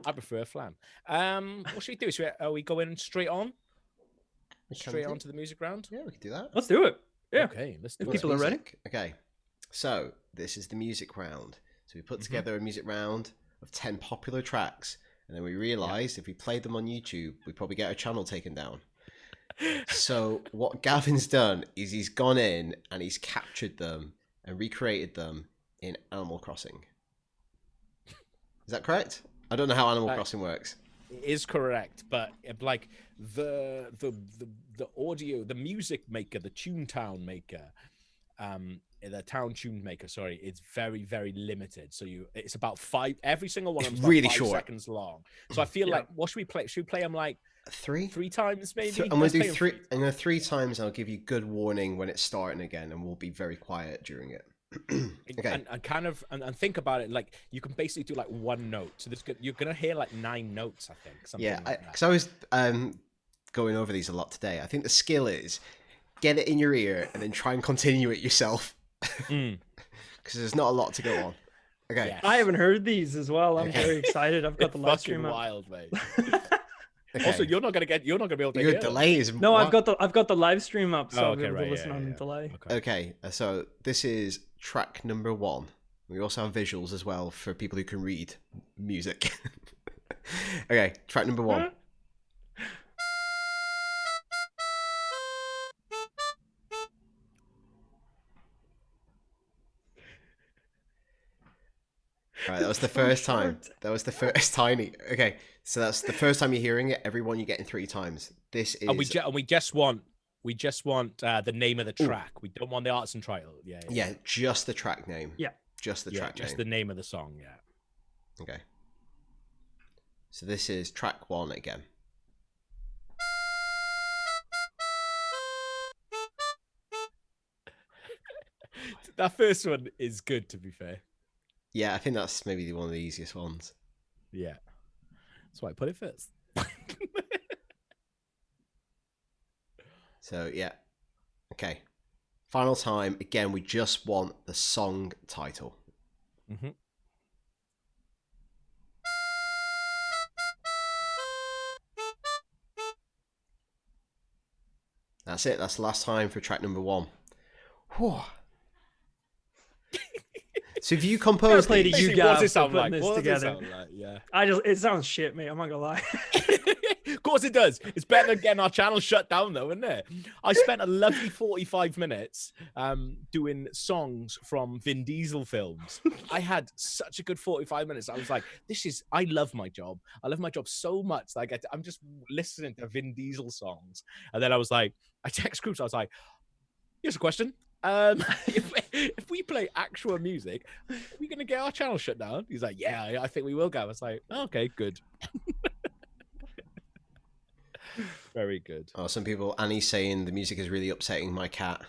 I prefer flan. What should we do? Are we going straight on? Straight on to the music round? Yeah, we could do that. Let's do it. Yeah. Okay, let's do If it. people are ready. Okay, so this is the music round. So we put together a music round of 10 popular tracks, and then we realised if we played them on YouTube, we'd probably get our channel taken down. So what Gavin's done is he's gone in and he's captured them and recreated them in Animal Crossing. Is that correct? I don't know how Animal Crossing works. It is correct, but like the audio, the music maker, the Toontown maker, the town tune maker, sorry, it's very, very limited. So it's about five. Every single one of them is really about 5 short. seconds long. So I feel like, what should we play? Should we play them like three times maybe? I'm gonna do three. I'm gonna 3 times. I'll give you good warning when it's starting again, and we'll be very quiet during it. Okay. And kind of and think about it, like you can basically do like one note. So you're gonna hear like 9 notes, I think. Yeah, like because I was going over these a lot today. I think the skill is get it in your ear and then try and continue it yourself. Because there's not a lot to go on. Okay. Yes. I haven't heard these as well. I'm very excited. I've got the live stream up. Wild, mate. Okay. Also, you're not gonna be able to Your hear delay is No, I've got the live stream up, so I'll be able to right, listen on the delay. Okay, so this is track number 1. We also have visuals as well for people who can read music. Okay, track number 1. All right, that was the first time. That was the first tiny. Okay, so that's the first time you're hearing it. Everyone, you're getting 3 times. This is. And we just want the name of the track. We don't want the artist and title. Yeah, just the track name. Yeah, just the track just name. the name of the song. Yeah. Okay. So this is track 1 again. That first one is good, to be fair. Yeah, I think that's maybe one of the easiest ones. Yeah. That's why I put it first. So, yeah. Okay. Final time. Again, we just want the song title. Mm-hmm. That's it. That's the last time for track number 1. Whew. So if you compose play these, to you What's guys it sound for like? putting this What does it together. sound like? Yeah. It sounds shit, mate. I'm not gonna lie. Of course it does. It's better than getting our channel shut down, though, isn't it? I spent a lovely 45 minutes doing songs from Vin Diesel films. I had such a good 45 minutes. I was like, I love my job. I love my job so much. Like I'm just listening to Vin Diesel songs. And then I was like, I text groups. I was like, here's a question. If we play actual music, are we going to get our channel shut down? He's like, yeah, I think we will go. I was like, okay, good. Very good. oh, some people, Annie's saying the music is really upsetting my cat.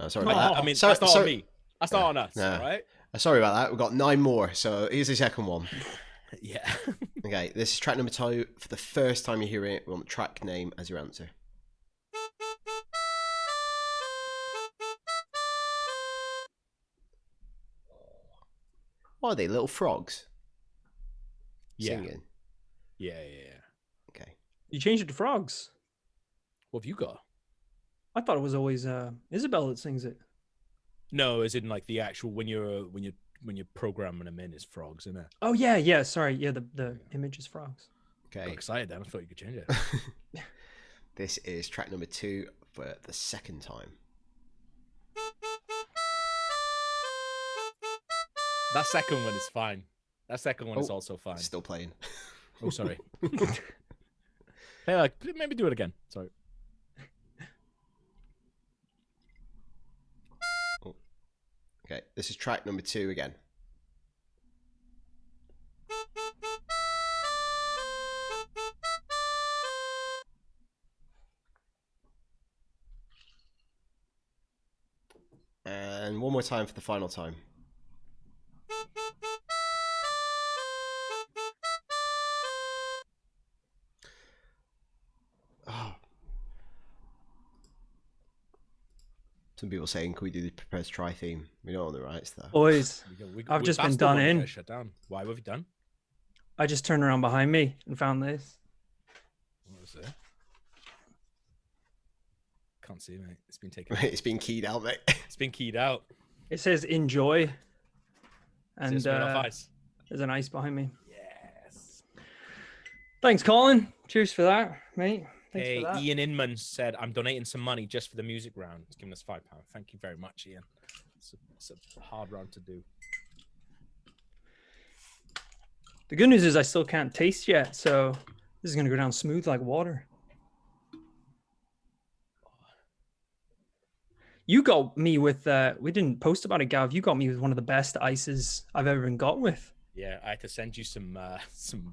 Sorry No, about that. I mean, Sorry- that's not on sorry- me. That's not on us, No. all right? Sorry about that. We've got 9 more. So here's the second one. Yeah. Okay, this is track number 2. For the first time you hear it, we want the track name as your answer. What are they, little frogs? Yeah. Singing? Yeah. Okay. You changed it to frogs. What have you got? I thought it was always Isabel that sings it. No, as in like the actual when you're programming them in is frogs, isn't it? Oh yeah. Sorry, yeah. The image is frogs. Got Okay. excited then. I thought you could change it. This is track number 2 for the second time. That second one is fine. That second one is Oh, also fine. It's still playing. Oh, sorry. Hey, like, maybe do it again. Sorry. Okay, this is track number 2 again. And one more time for the final time. Oh. Some people saying, can we do the prepared to try theme? We don't own the rights though. Boys, We I've just been that's the done one that in. got shut down. Why? What have you done? I just turned around behind me and found this. What was it? Can't see, mate. It's been taken. It's been keyed out, mate. It's been keyed out. It says enjoy, and Is it Smirnoff Ice? there's an ice behind me. Yes. Thanks, Colin. Cheers for that, mate. Thanks Hey, for that. Ian Inman said, "I'm donating some money just for the music round. He's giving us £5. Thank you very much, Ian. It's a hard round to do." The good news is I still can't taste yet, so this is gonna go down smooth like water. You got me with we didn't post about it, Gav. You got me with one of the best ices I've ever been got with. Yeah, I had to send you some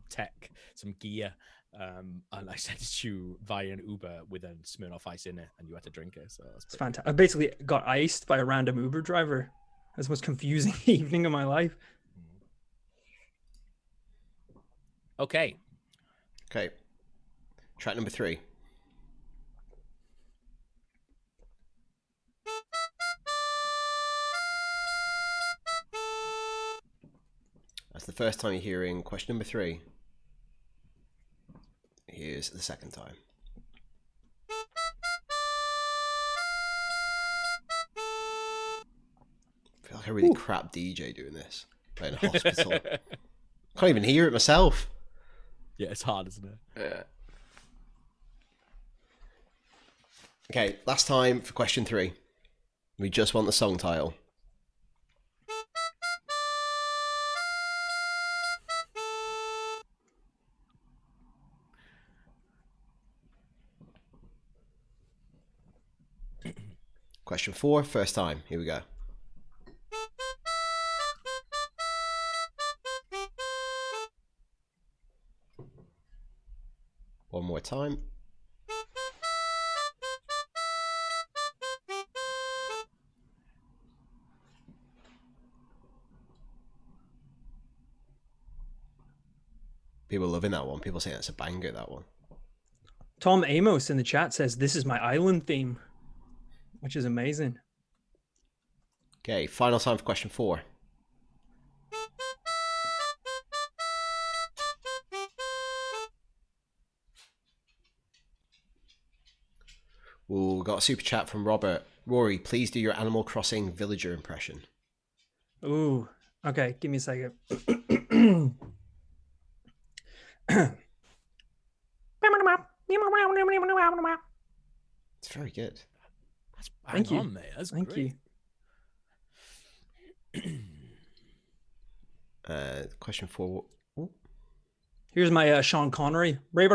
tech, some gear, and I sent it to you via an Uber with a Smirnoff Ice in it, and you had to drink it. So that's It's fantastic. I basically got iced by a random Uber driver. That's the most confusing evening of my life. Okay. Okay. Track number 3. That's the first time you're hearing question number 3. Here's the second time. I feel like a really crap DJ doing this. Like in a hospital. Can't even hear it myself. Yeah, it's hard, isn't it? Yeah. Okay, last time for question 3. We just want the song title. Question 4, first time. Here we go. One more time. People loving that one. People saying it's a banger, that one. Tom Amos in the chat says this is my island theme, which is amazing. Okay, final time for question 4. Ooh, we got a super chat from Robert. Rory, please do your Animal Crossing villager impression. Ooh, okay, give me a second. It's very good. That's Thank you. on, mate. That's Thank great. you. Question 4. Ooh. Here's my Sean Connery. Very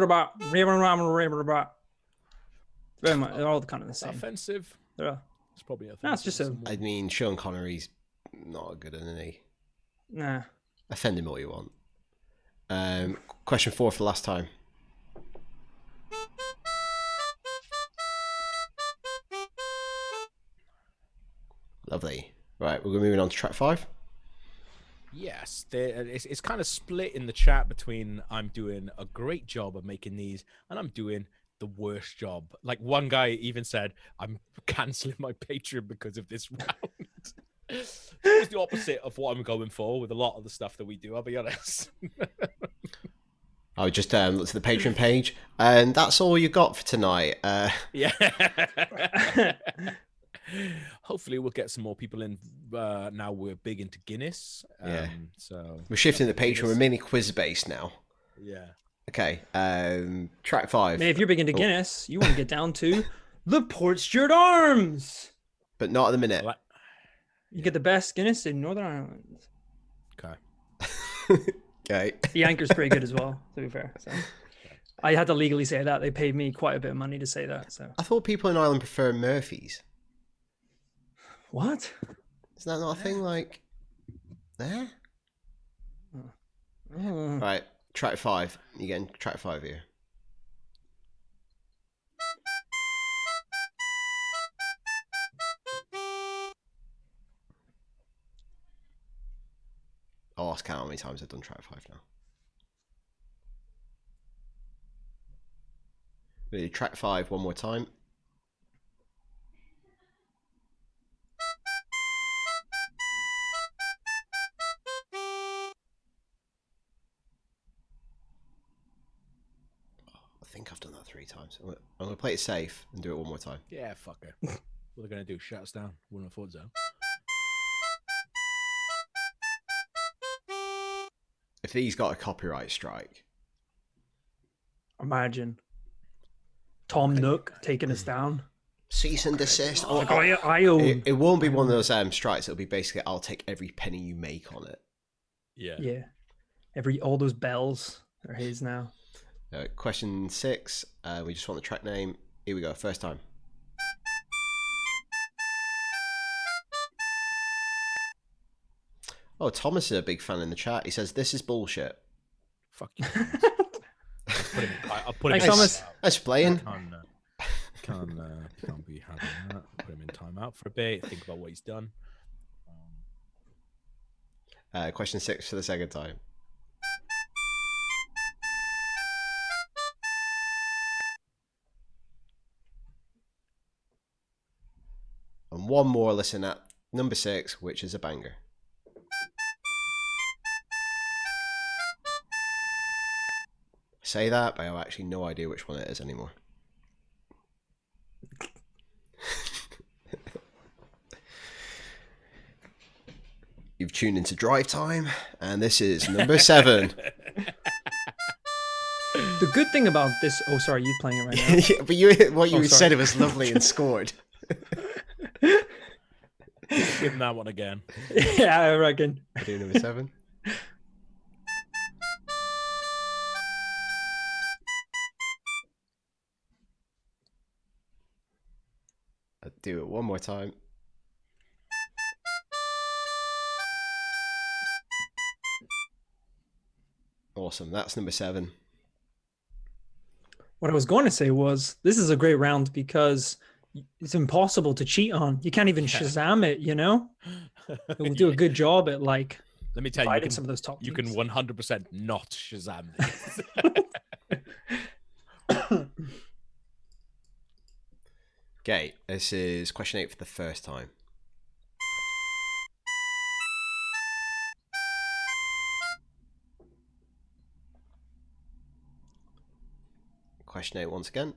much, they're all kind of the It's same. offensive. They're, It's probably offensive. no, it's just to a someone. I mean, Sean Connery's not good, isn't he? nah. Offend him all you want. Question 4 for the last time. Lovely. Right, we're moving on to track 5. Yes, it's kind of split in the chat between I'm doing a great job of making these and I'm doing the worst job. Like one guy even said, I'm canceling my Patreon because of this round. It's always the opposite of what I'm going for with a lot of the stuff that we do, I'll be honest. I would just look to the Patreon page, and that's all you got for tonight. Yeah. Hopefully we'll get some more people in. Now we're big into Guinness. Yeah. So We're shifting the Patreon. Guinness. We're mainly quiz-based now. Yeah. Okay, track 5. Man, if you're big into Guinness, you want to get down to the Port Stewart Arms. But not at the minute. You get the best Guinness in Northern Ireland. Okay. Okay. The anchor's pretty good as well, to be fair. So I had to legally say that. They paid me quite a bit of money to say that. So I thought people in Ireland prefer Murphy's. what? Is that not a thing? Like, there? Oh. Right, track 5. You getting track 5 here? I'll ask count how many times I've done track 5 now. Ready, track 5 one more time. I think I've done that 3 times. I'm going to play it safe and do it one more time. Yeah, fuck it. What are they going to do? Shut us down? Wouldn't afford so. If these got a copyright strike, Imagine Tom Nook taking us down. cease and desist. Like, I own. It won't be one of those strikes. It'll be basically, I'll take every penny you make on it. Yeah. Yeah. All those bells are his now. Question 6. We just want the track name. Here we go. First time. Oh, Thomas is a big fan in the chat. He says, this is bullshit. Fuck you. I'll put him Thanks, in Thomas. timeout. That's playing. Can't be having that. Put him in timeout for a bit. Think about what he's done. Question 6 for the second time. And one more listen at number 6, which is a banger. I say that, but I have actually no idea which one it is anymore. You've tuned into Drive Time, and this is number 7. The good thing about this. Oh, sorry, you playing it right now. Yeah, but what you said, it was lovely and scored. Give him that one again. Yeah, I reckon. I do number 7. I'll do it one more time. Awesome. That's number 7. What I was going to say was this is a great round because it's impossible to cheat on. You can't even Shazam it, you know? It will do a good job at like Let me tell you, fighting some of those top you teams. can 100% not Shazam this. Okay, this is question 8 for the first time. Question 8 once again.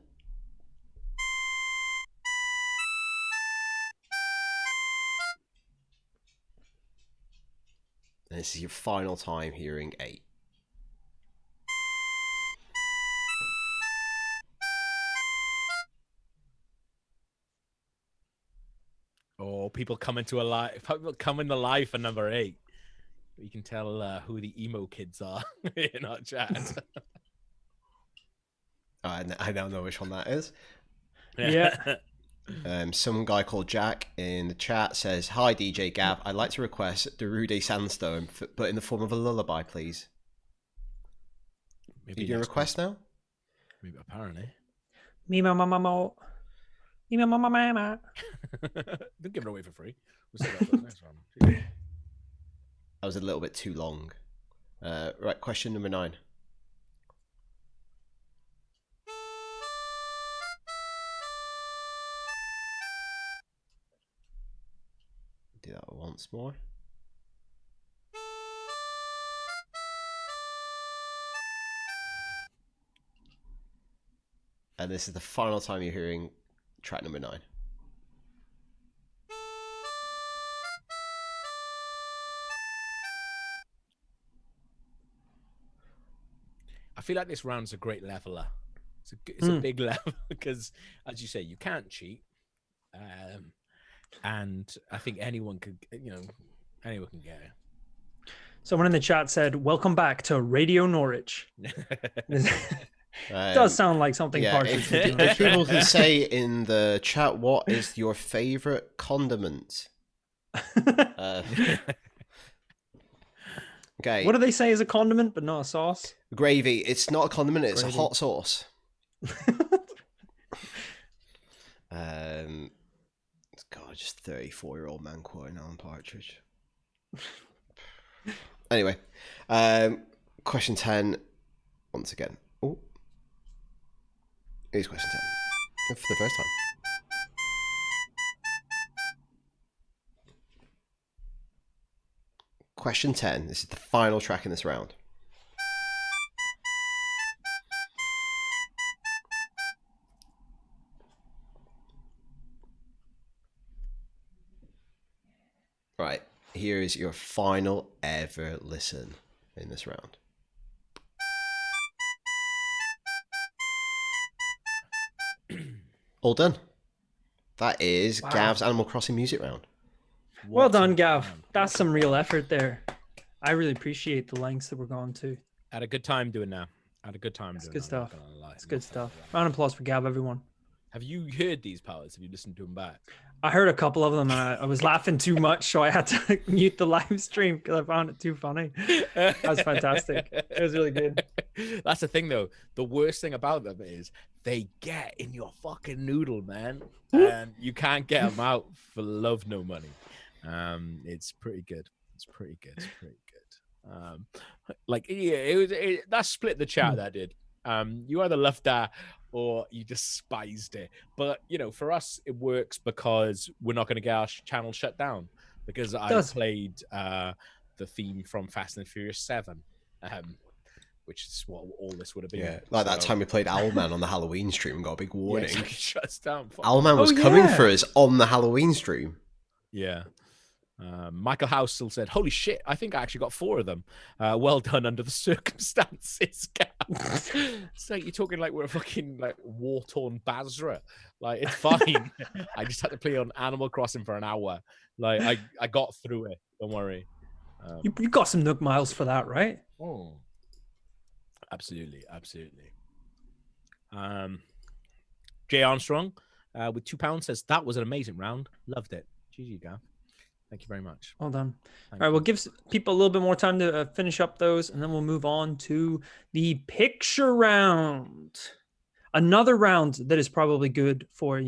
And this is your final time hearing 8. Oh, people come into the live for number 8. You can tell who the emo kids are in our chat. I now know which one that is. Yeah. Some guy called Jack in the chat says, "Hi DJ Gav, I'd like to request Darude Sandstone, but in the form of a lullaby, please." Maybe You doing a request now? Maybe apparently. Me mama mama. Me mama mama. Don't give it away for free. We'll see about the next one. That was a little bit too long. Right, question number 9. Do that once more. And this is the final time you're hearing track number 9. I feel like this round's a great leveler. It's a big level because, as you say, you can't cheat, and I think anyone can get it. Someone in the chat said, "Welcome back to Radio Norwich." Does sound like something Partridge would do. If people can say in the chat, what is your favorite condiment? Okay. What do they say is a condiment but not a sauce? Gravy. It's not a condiment. It's Gravy. a hot sauce. God, just 34-year-old man quoting Alan Partridge. Anyway, question 10. Once again. Oh, here's question 10 for the first time. Question 10. This is the final track in this round. Right, here is your final ever listen in this round. All done. That is Gav's Animal Crossing music round. Well done, Gav. That's some real effort there. I really appreciate the lengths that we're going to. Had a good time doing that. Had a good time It's doing good that. stuff. I'm not gonna lie. It's good stuff. Round of applause for Gav, everyone. Have you heard these powers? Have you listened to them back? I heard a couple of them and I was laughing too much, so I had to mute the live stream because I found it too funny. That was fantastic. It was really good. That's the thing, though. The worst thing about them is they get in your fucking noodle, man, and you can't get them out for love no money. It's pretty good. It's pretty good. It's pretty good. Like, yeah, that split the chat that did. You either loved that or you despised it. But, you know, for us, it works because we're not going to get our channel shut down because I played the theme from Fast and Furious 7, which is what all this would have been. Yeah, like that time we played Owlman on the Halloween stream and got a big warning. Yeah, shuts down. Owlman was coming for us on the Halloween stream. Yeah. Michael House still said, "Holy shit! I think I actually got 4 of them. Well done under the circumstances." It's like you're talking like we're a fucking like war-torn Basra. Like it's fine. I just had to play on Animal Crossing for an hour. Like I got through it. Don't worry. You got some Nook miles for that, right? Oh, absolutely. Jay Armstrong with £2 says that was an amazing round. Loved it. GG, Gav. Thank you very much. Well done. All right, we'll give people a little bit more time to finish up those, and then we'll move on to the picture round. Another round that is probably good for,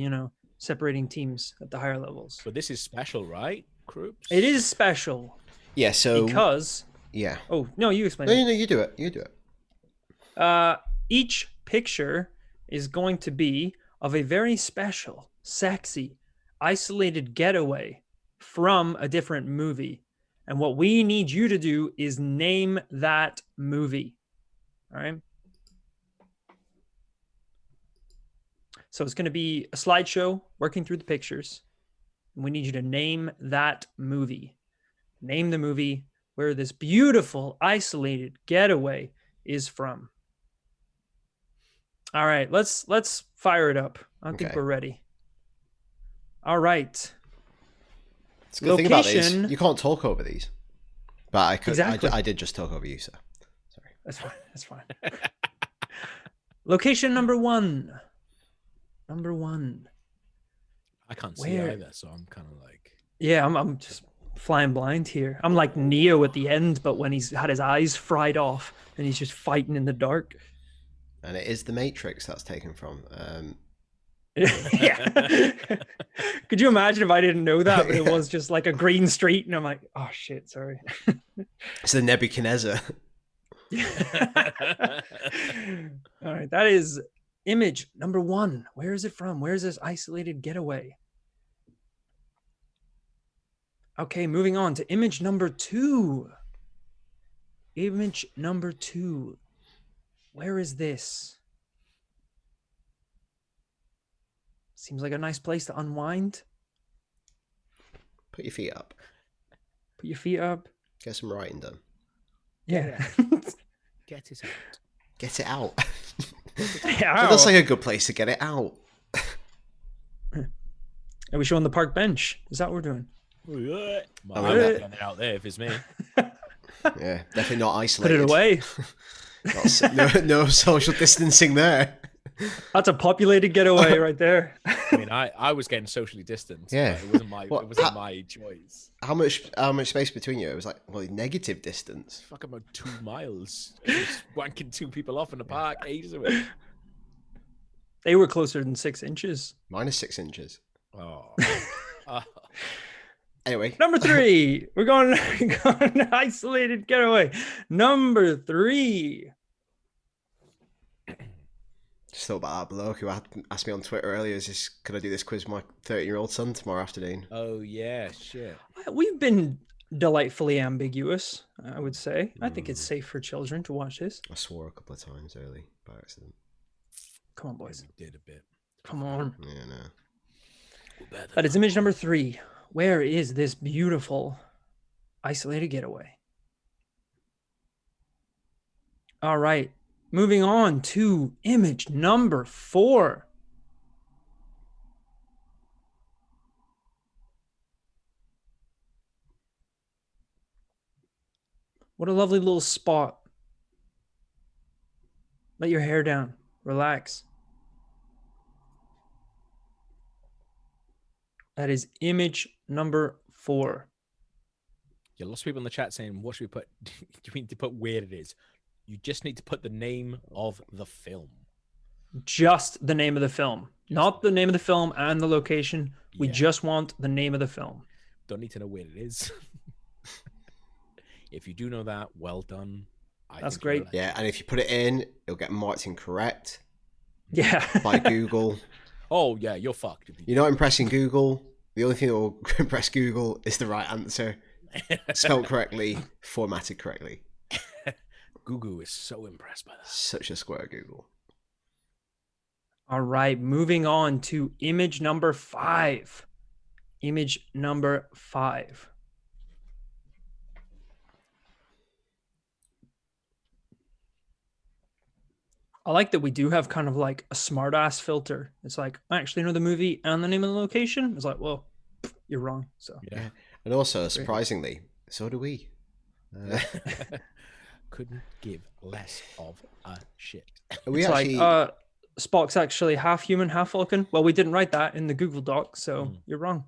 separating teams at the higher levels. But this is special, right, Krups? It is special. Yeah, so... Because... Yeah. Oh, no, you explain No, it. no, you do it. You do it. Each picture is going to be of a very special, sexy, isolated getaway from a different movie. And what we need you to do is name that movie. All right. So it's going to be a slideshow working through the pictures. And we need you to name that movie. Name the movie where this beautiful, isolated getaway is from. All right, let's fire it up. I think we're ready. All right. It's a good thing about these. You can't talk over these. But I could. Exactly. I did just talk over you, so sorry. That's fine. Location number 1. Number 1. I can't see either, so I'm kind of like... Yeah, I'm just flying blind here. I'm like Neo at the end, but when he's had his eyes fried off and he's just fighting in the dark. And it is the Matrix that's taken from. Yeah. Could you imagine if I didn't know that, but it was just like a green street, and I'm like, oh shit, sorry. It's the Nebuchadnezzar. All right, that is image number 1. Where is it from? Where is this isolated getaway? Okay, moving on to image number 2. Image number 2. Where is this? Seems like a nice place to unwind. Put your feet up. Put your feet up. Get some writing done. Yeah. Get it out. Get it out. Yeah. It looks like a good place to get it out. Are we showing the park bench? Is that what we're doing? Well, I I'm mean, not getting it out there if it's me. Yeah, definitely not Put isolated. it away. No social distancing there. That's a populated getaway right there. I mean, I was getting socially distanced. Yeah. But it wasn't my What- it wasn't my choice. How much space between you? It was like, well, negative distance. Fuck about 2 miles. Just wanking 2 people off in the park ages away. They were closer than 6 inches. Minus 6 inches. Oh. Oh. Anyway, Number 3. We're going isolated getaway. Number 3. just thought about that bloke who asked me on Twitter earlier, could I do this quiz with my 13-year-old son tomorrow afternoon? Oh yeah, shit. We've been delightfully ambiguous, I would say. I think it's safe for children to watch this. I swore a couple of times early by accident. Come on, boys. We did a bit. Come on. Yeah, no. That is image number 3. Where is this beautiful isolated getaway? All right. Moving on to image number 4. What a lovely little spot. Let your hair down. Relax. That is image number 4. Yeah, lots of people in the chat saying, "What should we put?" Do you mean to put where it is? You just need to put the name of the film. Just the name of the film, not the name of the film and the location. We Yeah. just want the name of the film. Don't need to know where it is. If you do know that, well done. That's think you're a great. legend. Yeah, and if you put it in, it'll get marked incorrect Yeah. by Google. Oh yeah, you're fucked. If you You're not impressing Google. The only thing that will impress Google is the right answer. Spelled correctly, formatted correctly. Gugu is so impressed by that. Such a square Google. All right, moving on to image number 5. Image number 5. I like that we do have kind of like a smart ass filter. It's like, I actually know the movie and the name of the location. It's like, well, you're wrong. So Yeah. And also, surprisingly, so do we. Couldn't give less of a shit. We it's actually, like, Spock's actually half human, half Vulcan. Well, we didn't write that in the Google Doc, so you're wrong.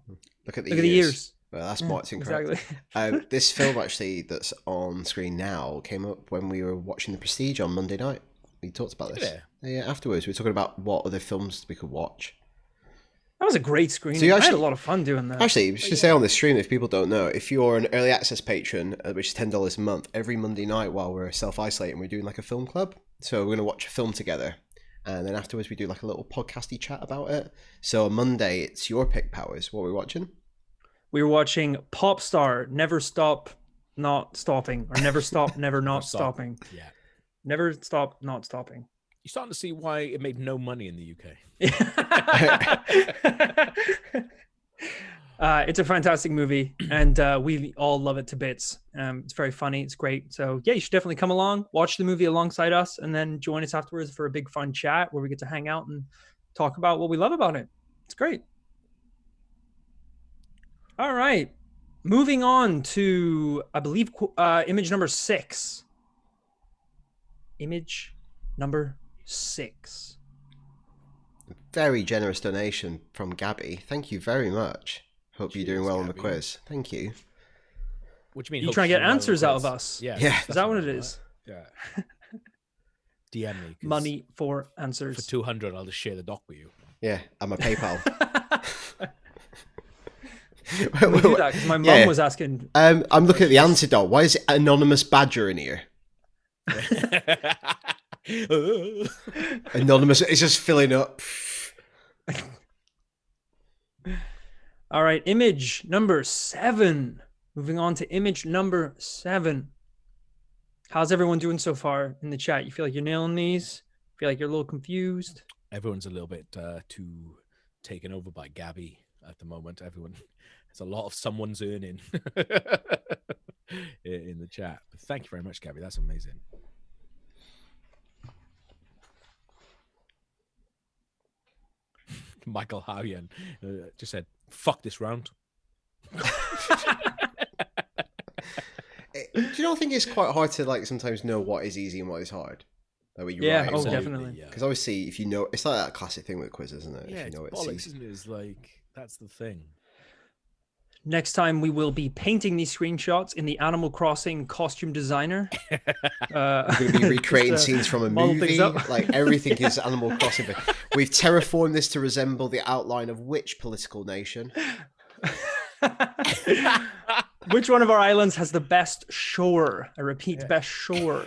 look at the Look at the ears. Well, that's Yeah, marked incorrect. exactly. This film actually that's on screen now came up when we were watching The Prestige on Monday night. We talked about this. Did Yeah, afterwards we were talking about what other films we could watch. That was a great screening. So you I had a actually- lot of fun doing that. Actually, we should say on the stream, if people don't know, if you're an early access patron, which is $10 a month, every Monday night while we're self-isolating, we're doing like a film club. So we're going to watch a film together. And then afterwards we do like a little podcasty chat about it. So on Monday, it's your pick, Powers. What are we watching? We were watching Pop Star, Never Stop Not Stopping, or Never Stop, Never Not Stop. Stopping. Yeah. Never Stop Not Stopping. You're starting to see why it made no money in the UK. It's a fantastic movie, and we all love it to bits. It's very funny. It's great. So yeah, you should definitely come along, watch the movie alongside us, and then join us afterwards for a big fun chat where we get to hang out and talk about what we love about it. It's great. All right, moving on to, I believe, image number 6. Image number 6. Very generous donation from Gabby. Thank you very much. Hope you're doing Cheers, well on the Gabby. quiz. Thank you. What do you mean? You hope trying to she's get doing well on the answers out of quiz? us? Yeah. Yeah. Is that what it is? Yeah. DM me. 'cause Money for For answers. 200, I'll just share the doc with you. Yeah, and my PayPal. Can we do that? Because my mum was asking. I'm looking at the answer doll. Why is it anonymous badger in here? Anonymous. It's just filling up. All right, image number 7. Moving on to image number 7. How's everyone doing so far in the chat? You feel like you're nailing these? Feel like you're a little confused? Everyone's a little bit too taken over by Gabby at the moment. Everyone, there's a lot of someone's earning in the chat. But thank you very much, Gabby. That's amazing. Michael Howian just said, "Fuck this round." Do you not think it's quite hard to like sometimes know what is easy and what is hard? Like when you Yeah, write, oh, isn't it? definitely. Yeah. Because obviously, if you know, it's like that classic thing with quizzes, isn't it? Yeah, If you know it's it's bollocks, easy. isn't it? It's like that's the thing. Next time we will be painting these screenshots in the Animal Crossing costume designer. We're going to be recreating just, scenes from a model things movie. up. Like everything is Animal Crossing. We've terraformed this to resemble the outline of which political nation? Which one of our islands has the best shore? I repeat, best shore.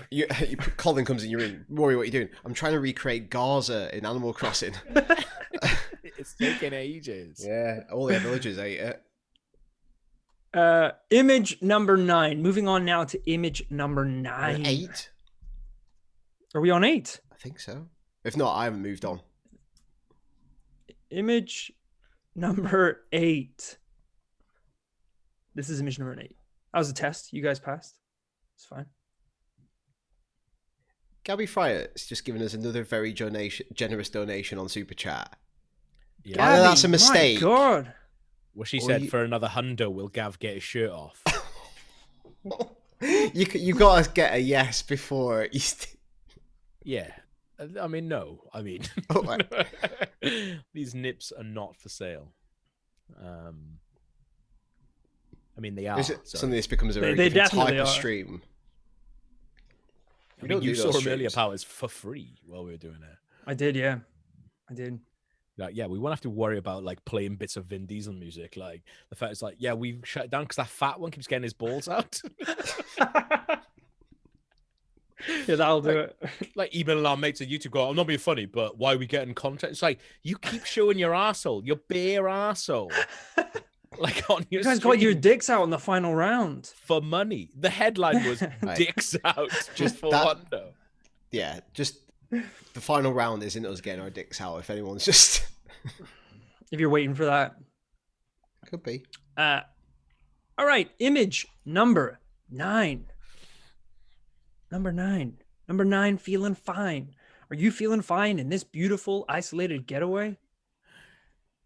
Colin comes in, you're in. Rory, what are you doing? I'm trying to recreate Gaza in Animal Crossing. It's taking ages. Yeah, all their villagers ate it. Image number 9. Moving on now to image number 9. 8? Are we on 8? I think so. If not, I haven't moved on. Image number 8. This is image number 8. That was a test. You guys passed. It's fine. Gabby Fryer's just given us another very generous donation on Super Chat. Yeah. Either that's a mistake. My God. Well, she Or said you- for another hundo, will Gav get his shirt off? You got to get a yes before you. Yeah. I mean, no. I mean, Oh, right. these nips are not for sale. I mean, they are. Is it, so- suddenly this becomes a They- very they different type definitely of are. stream. I We mean, don't you do saw those him earlier, streams. pal. It's for free while we were doing it. I did, yeah. I did. Like, yeah, we won't have to worry about like playing bits of Vin Diesel music. Like the fact is, like, yeah, we shut it down because that fat one keeps getting his balls out. Yeah, that'll do it. Like emailing our mates at YouTube, go, I'm not being funny, but why are we getting content? It's like you keep showing your arsehole, your bare arsehole, like on your. You guys got your stream dicks out in the final round. for money. The headline was Right. "Dicks Out" Just for that- Wando. Yeah, just the final round isn't us getting our dicks out. If anyone's just If you're waiting for that. could be. All right, image number 9. Number 9. Number 9, feeling fine. Are you feeling fine in this beautiful, isolated getaway?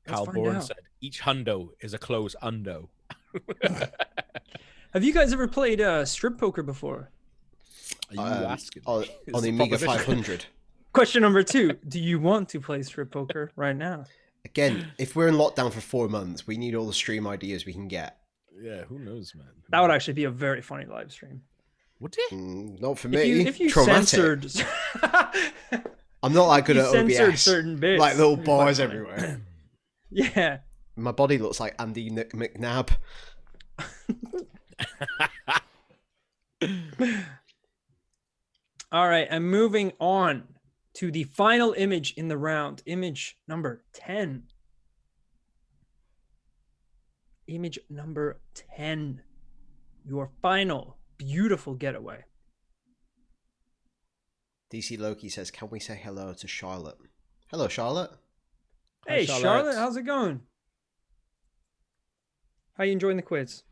Let's Carl find Boren out. said, "Each hundo is a close undo." Have you guys ever played strip poker before? Are you asking? on, me? Is on the the Amiga proposition. 500? Question number 2. Do you want to play strip poker right now? Again, if we're in lockdown for 4 months, we need all the stream ideas we can get. Yeah, who knows, man? That would actually be a very funny live stream. Would it? Not for me. If you Traumatic. censored, I'm not that good you at censored OBS. certain bits, Like little it'd be quite bars funny. everywhere. Yeah. My body looks like Andy McNabb. All right, and moving on to the final image in the round, image number 10. Image number 10. Your final beautiful getaway. DC Loki says, "Can we say hello to Charlotte?" Hello, Charlotte. Hi, Hey, Charlotte. Charlotte, how's it going? How you enjoying the quiz?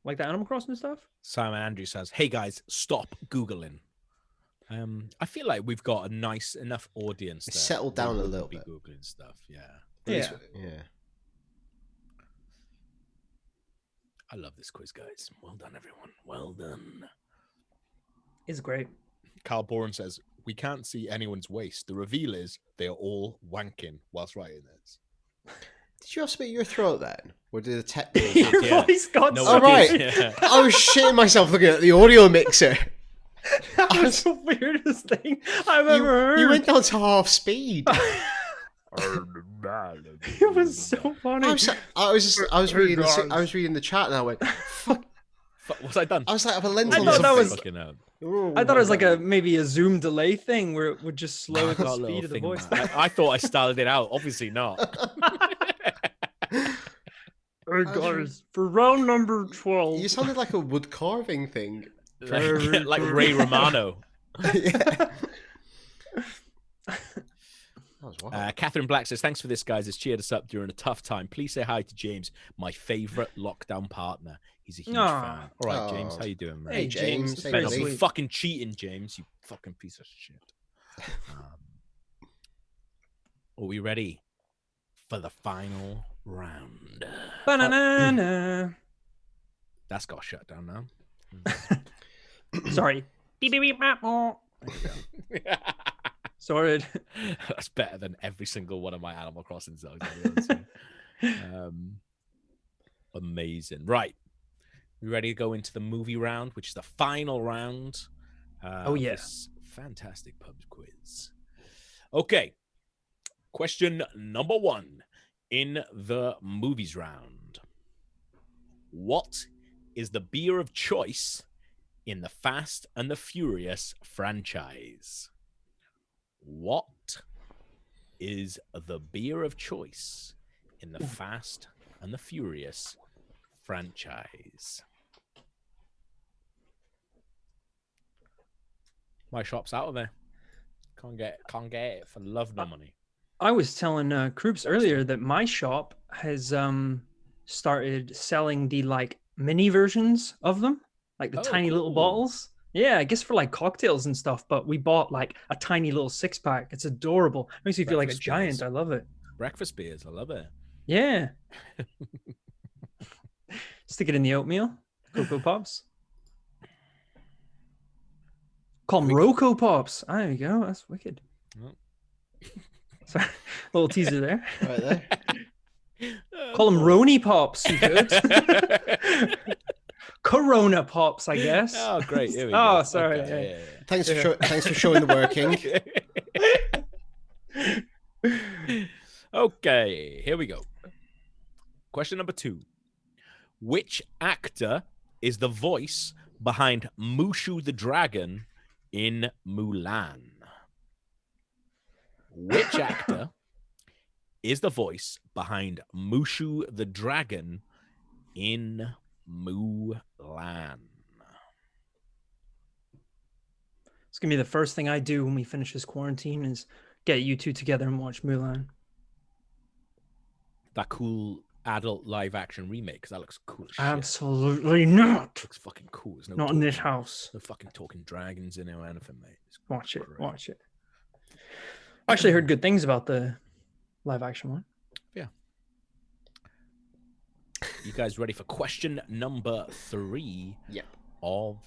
Like the Animal Crossing stuff? Simon Andrew says, "Hey guys, stop googling." I feel like we've got a nice enough audience. It's that settled down we a wouldn't little be bit. googling stuff. Yeah, At least- Yeah. yeah. I love this quiz, guys. Well done, everyone. Well done. It's great. Carl Boren says, "We can't see anyone's waist. The reveal is they are all wanking whilst writing this." Did you have spit your throat then? Or did the technical? Your Yeah. voice got No, so All right. weird. Yeah. I was shitting myself looking at the audio mixer. That was the weirdest thing I've ever heard. You went down to half speed. It was so funny. I was reading the chat and I went, fuck. Was I done? I was like, I've a lens I on thought that something. was- Fucking hell. I thought it was like maybe a zoom delay thing where it would just slow I the got a little speed of the thing, voice. man. I thought I styled it out. Obviously not. Hey guys, for round number 12. You sounded like a wood carving thing. like Ray Romano. Yeah. That was wild. Catherine Black says, thanks for this, guys. It's cheered us up during a tough time. Please say hi to James, my favorite lockdown partner. He's a huge fan. All right, James, how you doing, man? Hey, James. Hey, Better very be sweet. fucking cheating, James. You fucking piece of shit. Are we ready for the final round? Ba-na-na-na. That's got shut down now. Sorry. Beep, beep, beep, beep, oh. Sorry. That's better than every single one of my Animal Crossing songs. I'll be honest with you. Amazing. Right. We ready to go into the movie round, which is the final round. Oh, yeah. Of this fantastic pub quiz. Okay. Question number 1 in the movies round. What is the beer of choice in the Fast and the Furious franchise? What is the beer of choice in the Fast and the Furious franchise? My shop's out of there. Can't get it for love nor money. I was telling Krups earlier that my shop has started selling the like mini versions of them, like the Oh, tiny little cool. bottles. Yeah, I guess for like cocktails and stuff. But we bought like a tiny little 6-pack. It's adorable. Makes me feel like a Breakfast giant. beers. I love it. Breakfast beers. I love it. Yeah. Stick it in the oatmeal. Cocoa Pops. Call them Roco Pops. There you go. That's wicked. Oh. Sorry, little teaser there. Right there. Call them Roni Pops. You could. Corona Pops, I guess. Oh, great. Here we Oh, go. sorry, Okay, yeah. Thanks for showing the working. Okay, here we go. Question number 2. Which actor is the voice behind Mushu the Dragon in Mulan? Which actor is the voice behind Mushu the Dragon in Mulan? It's gonna be the first thing I do when we finish this quarantine is get you two together and watch Mulan. That cool adult live action remake, because that looks cool as shit. Absolutely not. Looks fucking cool. There's no Not in this talking- house. No fucking talking dragons in it or anything, mate. It's Watch it. great. Watch it. I actually heard good things about the live action one. You guys ready for question number 3 Yep. of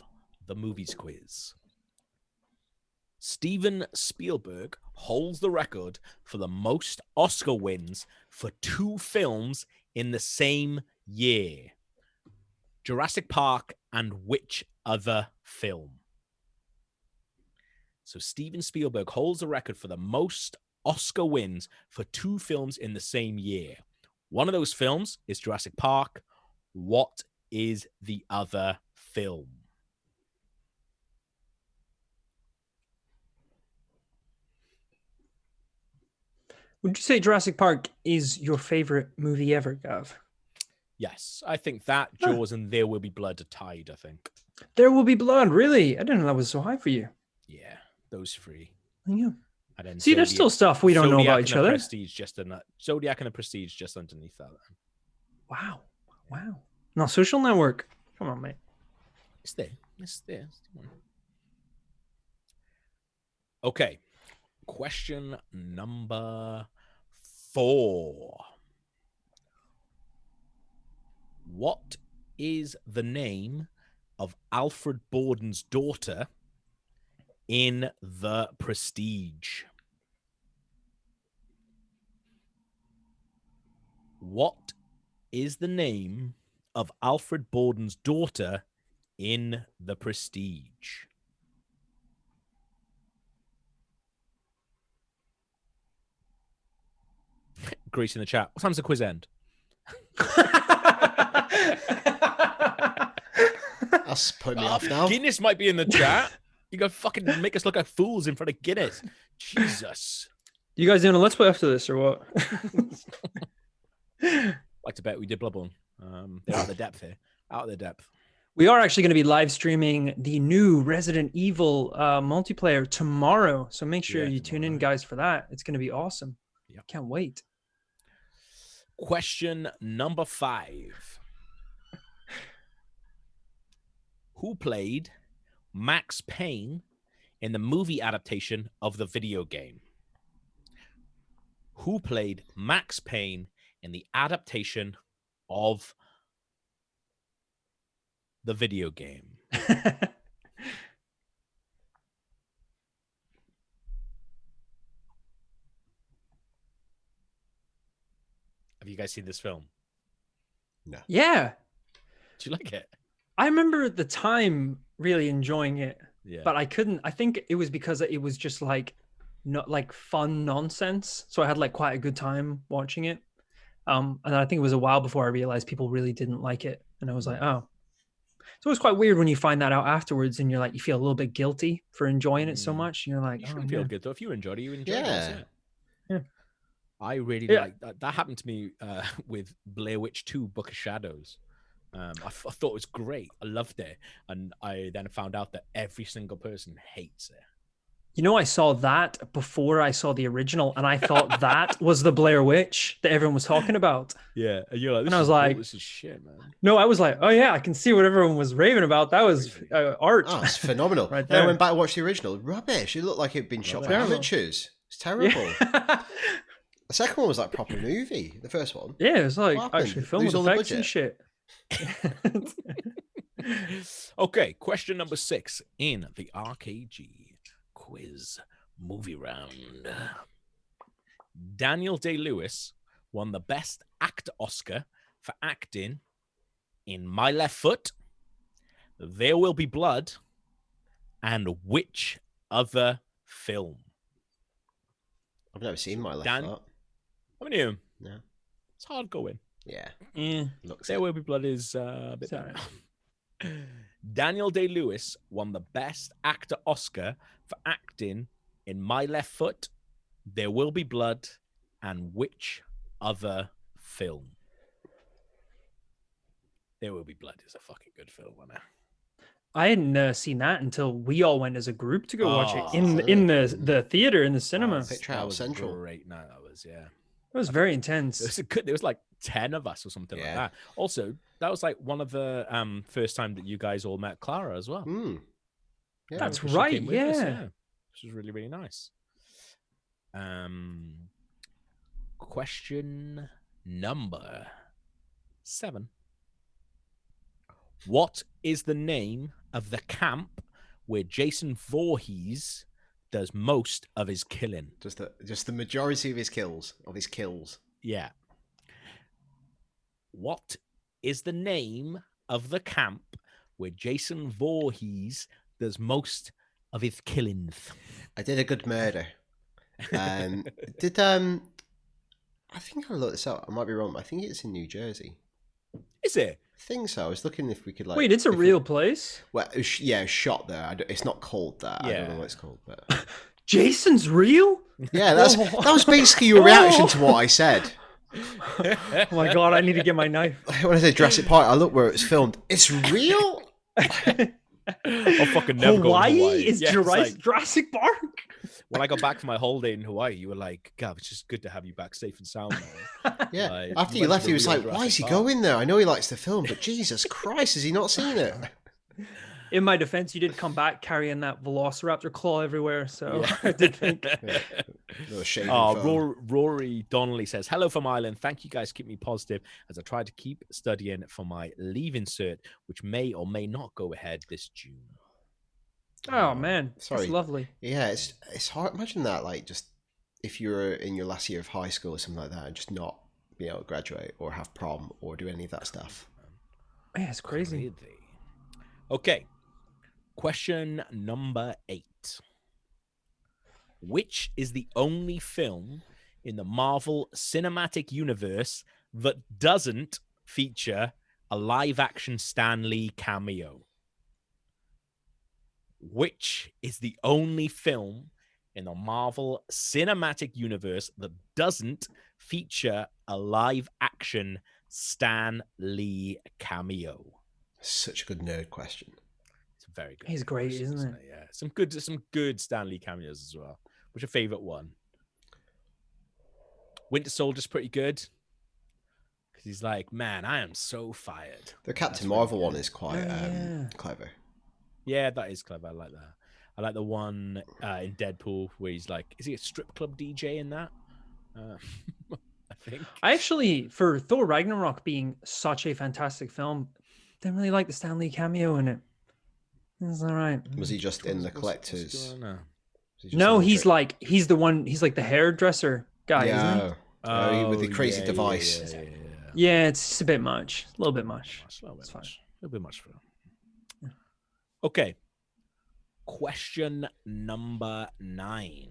the movies quiz? Steven Spielberg holds the record for the most Oscar wins for 2 films in the same year. Jurassic Park and which other film? So Steven Spielberg holds the record for the most Oscar wins for 2 films in the same year. One of those films is Jurassic Park. What is the other film? Would you say Jurassic Park is your favorite movie ever, Gav? Yes, I think that, Jaws, and There Will Be Blood are tied, I think. There Will Be Blood. Really? I didn't know that was so high for you. Yeah, those 3. Yeah. And then See, there's still stuff we don't know Zodiac about and each the other. Prestige Zodiac and the Prestige just underneath that. Wow. Wow. No, Social Network. Come on, mate. It's there. It's there. Okay. Question number 4. What is the name of Alfred Borden's daughter in The Prestige? What is the name of Alfred Borden's daughter in The Prestige? Greece in the chat. What time's the quiz end? That's putting me off now. Guinness might be in the chat. You go fucking make us look like fools in front of Guinness. Jesus. You guys doing a let's play after this or what? Like to bet we did Bloodborne. They're out of the depth here. Out of the depth. We are actually going to be live streaming the new Resident Evil multiplayer tomorrow. So make sure you tune in, guys, for that. It's going to be awesome. Yep. Can't wait. Question number 5. Who played Max Payne in the movie adaptation of the video game? Who played Max Payne in the adaptation of the video game? Have you guys seen this film? No. Yeah. Do you like it? I remember at the time really enjoying it, Yeah. but I couldn't. I think it was because it was just like not like fun nonsense. So I had like quite a good time watching it. And I think it was a while before I realized people really didn't like it. And I was like, oh. So it's quite weird when you find that out afterwards and you're like, you feel a little bit guilty for enjoying it so much. You're like, You oh, shouldn't feel good though. If you enjoyed it, you enjoyed it. Yeah. I really like that. That happened to me with Blair Witch 2 Book of Shadows. I thought it was great. I loved it. And I then found out that every single person hates it. You know, I saw that before I saw the original, and I thought that was the Blair Witch that everyone was talking about. Yeah. And you're like, And I was like, this is shit, man. no, I was like, oh yeah, I can see what everyone was raving about. That was art. Oh, it's phenomenal. Right Then I there. went back to watch the original. Rubbish. It looked like it'd been shot by Terrible. amateurs. It's terrible. Yeah. The second one was like proper movie. The first one. Yeah, it was like What happened? actually filmed Lose with all the effects and budget? shit. Okay, question number 6 in the RKG quiz movie round. Daniel Day-Lewis won the Best Actor Oscar for acting in My Left Foot, There Will Be Blood, and which other film? I've never seen My Left Dan- Foot. Haven't you? No. It's hard going. Yeah. Yeah. Looks There it. Will Be Blood is a bit Sorry. Daniel Day-Lewis won the Best Actor Oscar for acting in My Left Foot, There Will Be Blood, and which other film? There Will Be Blood is a fucking good film, isn't it? I hadn't seen that until we all went as a group to go watch Oh, it in the theater in the cinema. Picture That House was Central. a great night. That was, yeah. It was very intense. It was a good. There was like 10 of us or something like Yeah. that. Also, that was like one of the first time that you guys all met Clara as well. Hmm. Yeah. That's She right, came with us, yeah. Which was really, really nice. Question number 7. What is the name of the camp where Jason Voorhees does most of his killing? Just the majority of his kills. Yeah. What is the name of the camp where Jason Voorhees does most of his killings? I did a good murder. Did I think I looked this up. I might be wrong. But I think it's in New Jersey. Is it? I think so. I was looking if we could like. Wait, it's a if we- real place? Well, it was, yeah, it was shot there. It's not called that. I don't Yeah. know what it's called, but Jason's real? yeah, that was basically your reaction to what I said. Oh my god, I need to get my knife. When I said Jurassic Park, I looked where it was filmed. It's real. I'll fucking never go to Hawaii Hawaii. is Yeah, it's like- Jurassic Park? when I got back from my holiday in Hawaii, you were like, "Gav, it's just good to have you back safe and sound." Man. Yeah. Like, After you went left, to he the was real like, "Why Jurassic is he Park." going there? I know he likes the film, but Jesus Christ, has he not seen it?" In my defense, you did come back carrying that velociraptor claw everywhere, so I did think. No shaving Oh, foam. Rory Donnelly says, "Hello from Ireland. Thank you guys. Keep me positive as I try to keep studying for my leaving cert, which may or may not go ahead this June." Oh man, Sorry. that's lovely. Yeah, it's hard. Imagine that, like, just if you're in your last year of high school or something like that, and just not be able to graduate or have prom or do any of that stuff. Yeah, it's crazy. Okay. Question number 8. Which is the only film in the Marvel Cinematic Universe that doesn't feature a live-action Stan Lee cameo? Which is the only film in the Marvel Cinematic Universe that doesn't feature a live-action Stan Lee cameo? Such a good nerd question. It's a very good. He's great, question, isn't it? Yeah, some good Stan Lee cameos as well. What's your favorite one? Winter Soldier's pretty good because he's like, man, I am so fired. The Captain That's Marvel really one good. is quite Yeah. clever. Yeah, that is clever. I like that. I like the one in Deadpool where he's like, is he a strip club DJ in that? I think. I actually, for Thor Ragnarok being such a fantastic film, didn't really like the Stan Lee cameo in it. It's all right. Was he just in the What's collectors? going on? Was he just No, in the he's trick- like he's the hairdresser guy, isn't he? Yeah. With the crazy yeah, device. Yeah. Yeah, it's just a bit much, a little bit much. A little It's bit fine. much. A little bit much for him. Okay. Question number 9.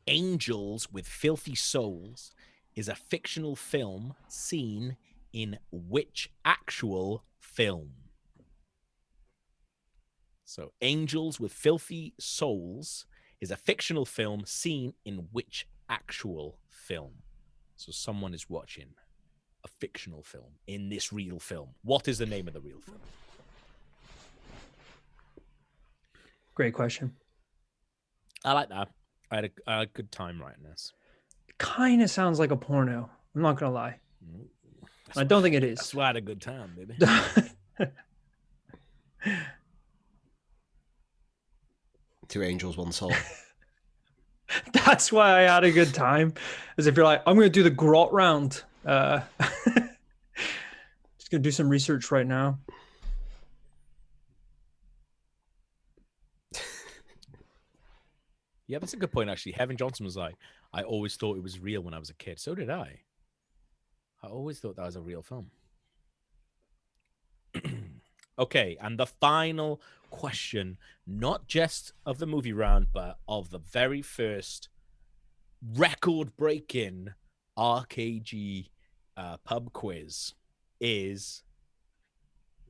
Angels with Filthy Souls is a fictional film seen in which actual film? So, Angels with Filthy Souls is a fictional film seen in which actual film? So, someone is watching a fictional film in this real film. What is the name of the real film? Great question. I like that. I had a good time writing this. Kind of sounds like a porno. I'm not gonna lie. That's I don't think it is. That's why I had a good time, baby. Two angels, one soul. That's why I had a good time. As if you're like, I'm gonna do the grot round. Just gonna do some research right now. Yeah, that's a good point, actually. Heaven Johnson was like, I always thought it was real when I was a kid. So did I. I always thought that was a real film. Okay, and the final question, not just of the movie round, but of the very first record-breaking RKG pub quiz is,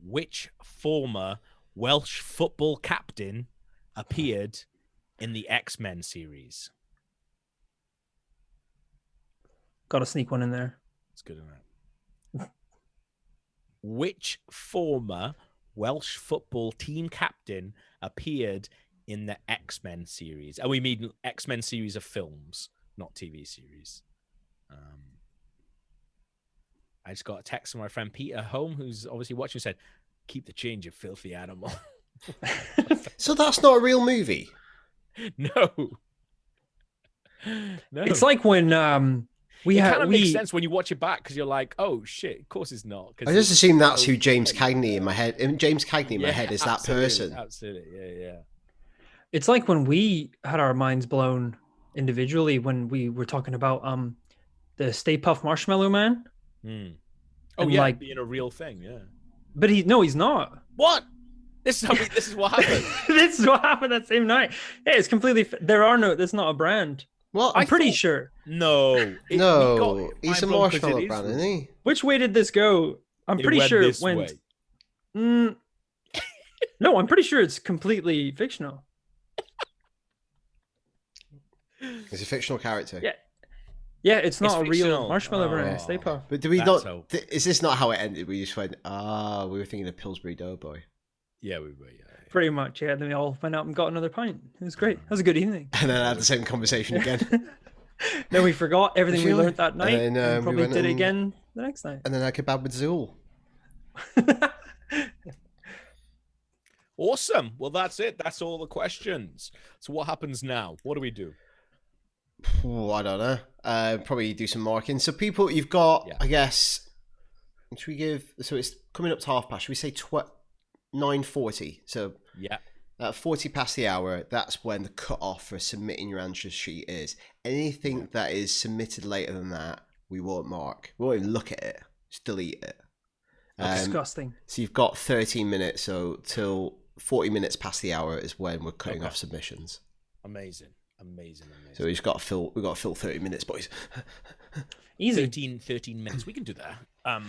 which former Welsh football captain appeared in the X-Men series? Got to sneak one in there. It's good enough. Which former Welsh football team captain appeared in the X-Men series? And we mean X-Men series of films, not TV series. I just got a text from my friend Peter Home, who's obviously watching, said, keep the change, you filthy animal. So that's not a real movie? No. It's like when we it had kind of makes sense when you watch it back because you're like, oh shit, of course it's not. I just assume that's who James Cagney in my head. James Cagney in my head is that absolutely, person. Absolutely, yeah. It's like when we had our minds blown individually when we were talking about the Stay Puft Marshmallow Man. Oh And, yeah, like- being a real thing, yeah. But he's not. What? This is what happened. This is what happened that same night. Yeah, it's completely. There's not a brand. What? I'm pretty sure. No, No, he's a marshmallow brand, isn't he? Which way did this go? I'm pretty sure it went. No, I'm pretty sure it's completely fictional. He's a fictional character. Yeah. Yeah, it's not a real fictional. marshmallow Oh. brand. Stay Puft. But do we That's not? how- Is this not how it ended? We just went, we were thinking of Pillsbury Doughboy. Yeah, we were. Yeah. Pretty much, yeah. Then we all went out and got another pint. It was great. It was a good evening. And then had the same conversation again. Then we forgot everything we Actually, learned that night and, and, we probably went did it and- again the next night. And then I kebab with Zool. Awesome. Well, that's it. That's all the questions. So what happens now? What do we do? Oh, I don't know. Probably do some marking. So people, you've got, Yeah. I guess, should we give, so it's coming up to half past. Should we say 9:40? So Yeah. 40 past the hour, that's when the cut-off for submitting your answer sheet is. Anything that is submitted later than that, we won't mark. We won't even look at it. Just delete it. Disgusting. So you've got 13 minutes, so till 40 minutes past the hour is when we're cutting Okay. off submissions. Amazing. Amazing. So we got to fill 30 minutes, boys. Easy. 13 minutes. We can do that.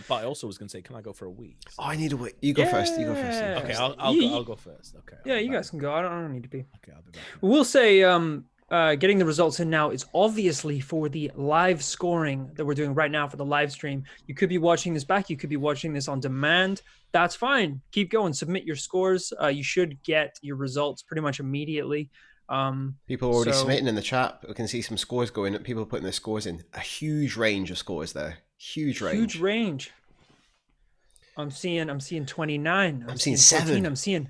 But I also was going to say, can I go for a wee? Oh, I need a wait. You go first. You go first. Yeah. Okay, You- I'll go first. Okay. Yeah, I'll be you back. guys can go. I don't need to be. Okay, I'll be back. We'll say getting the results in now is obviously for the live scoring that we're doing right now for the live stream. You could be watching this back. You could be watching this on demand. That's fine. Keep going. Submit your scores. You should get your results pretty much immediately. People are already so- submitting in the chat. We can see some scores going up. People are putting their scores in. A huge range of scores there. Huge range. Huge range. I'm seeing 29. I'm seeing 14, 7. I'm seeing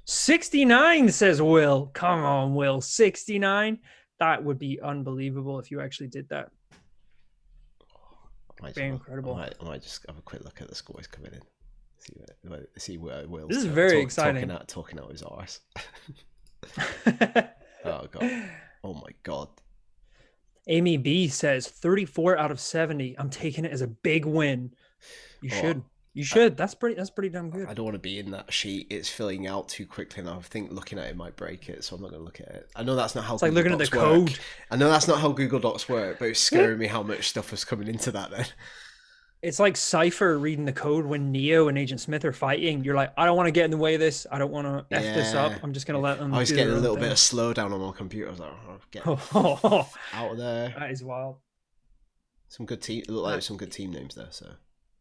69, says Will. Come on, Will. 69. That would be unbelievable if you actually did that. Very incredible. I might just have a quick look at the scores coming in. See where Will's This is very exciting. Talking out his arse. Oh god. Oh my god. Amy B says 34 out of 70. I'm taking it as a big win. You should. You should. That's pretty damn good. I don't want to be in that sheet. It's filling out too quickly, and I think looking at it might break it, so I'm not going to look at it. I know that's not how. It's like Google looking at the Docs work. code. I know that's not how Google Docs work, but it's scaring me how much stuff was coming into that. Then It's like Cypher reading the code when Neo and Agent Smith are fighting. You're like, I don't want to get in the way of this. I don't want to F this up. Yeah. I'm just going to let them. I was do getting their a own little bit thing. of slowdown on my computer. I was like, oh, get Oh, out of there. that is wild. Some good team. It looked like some good team names there, so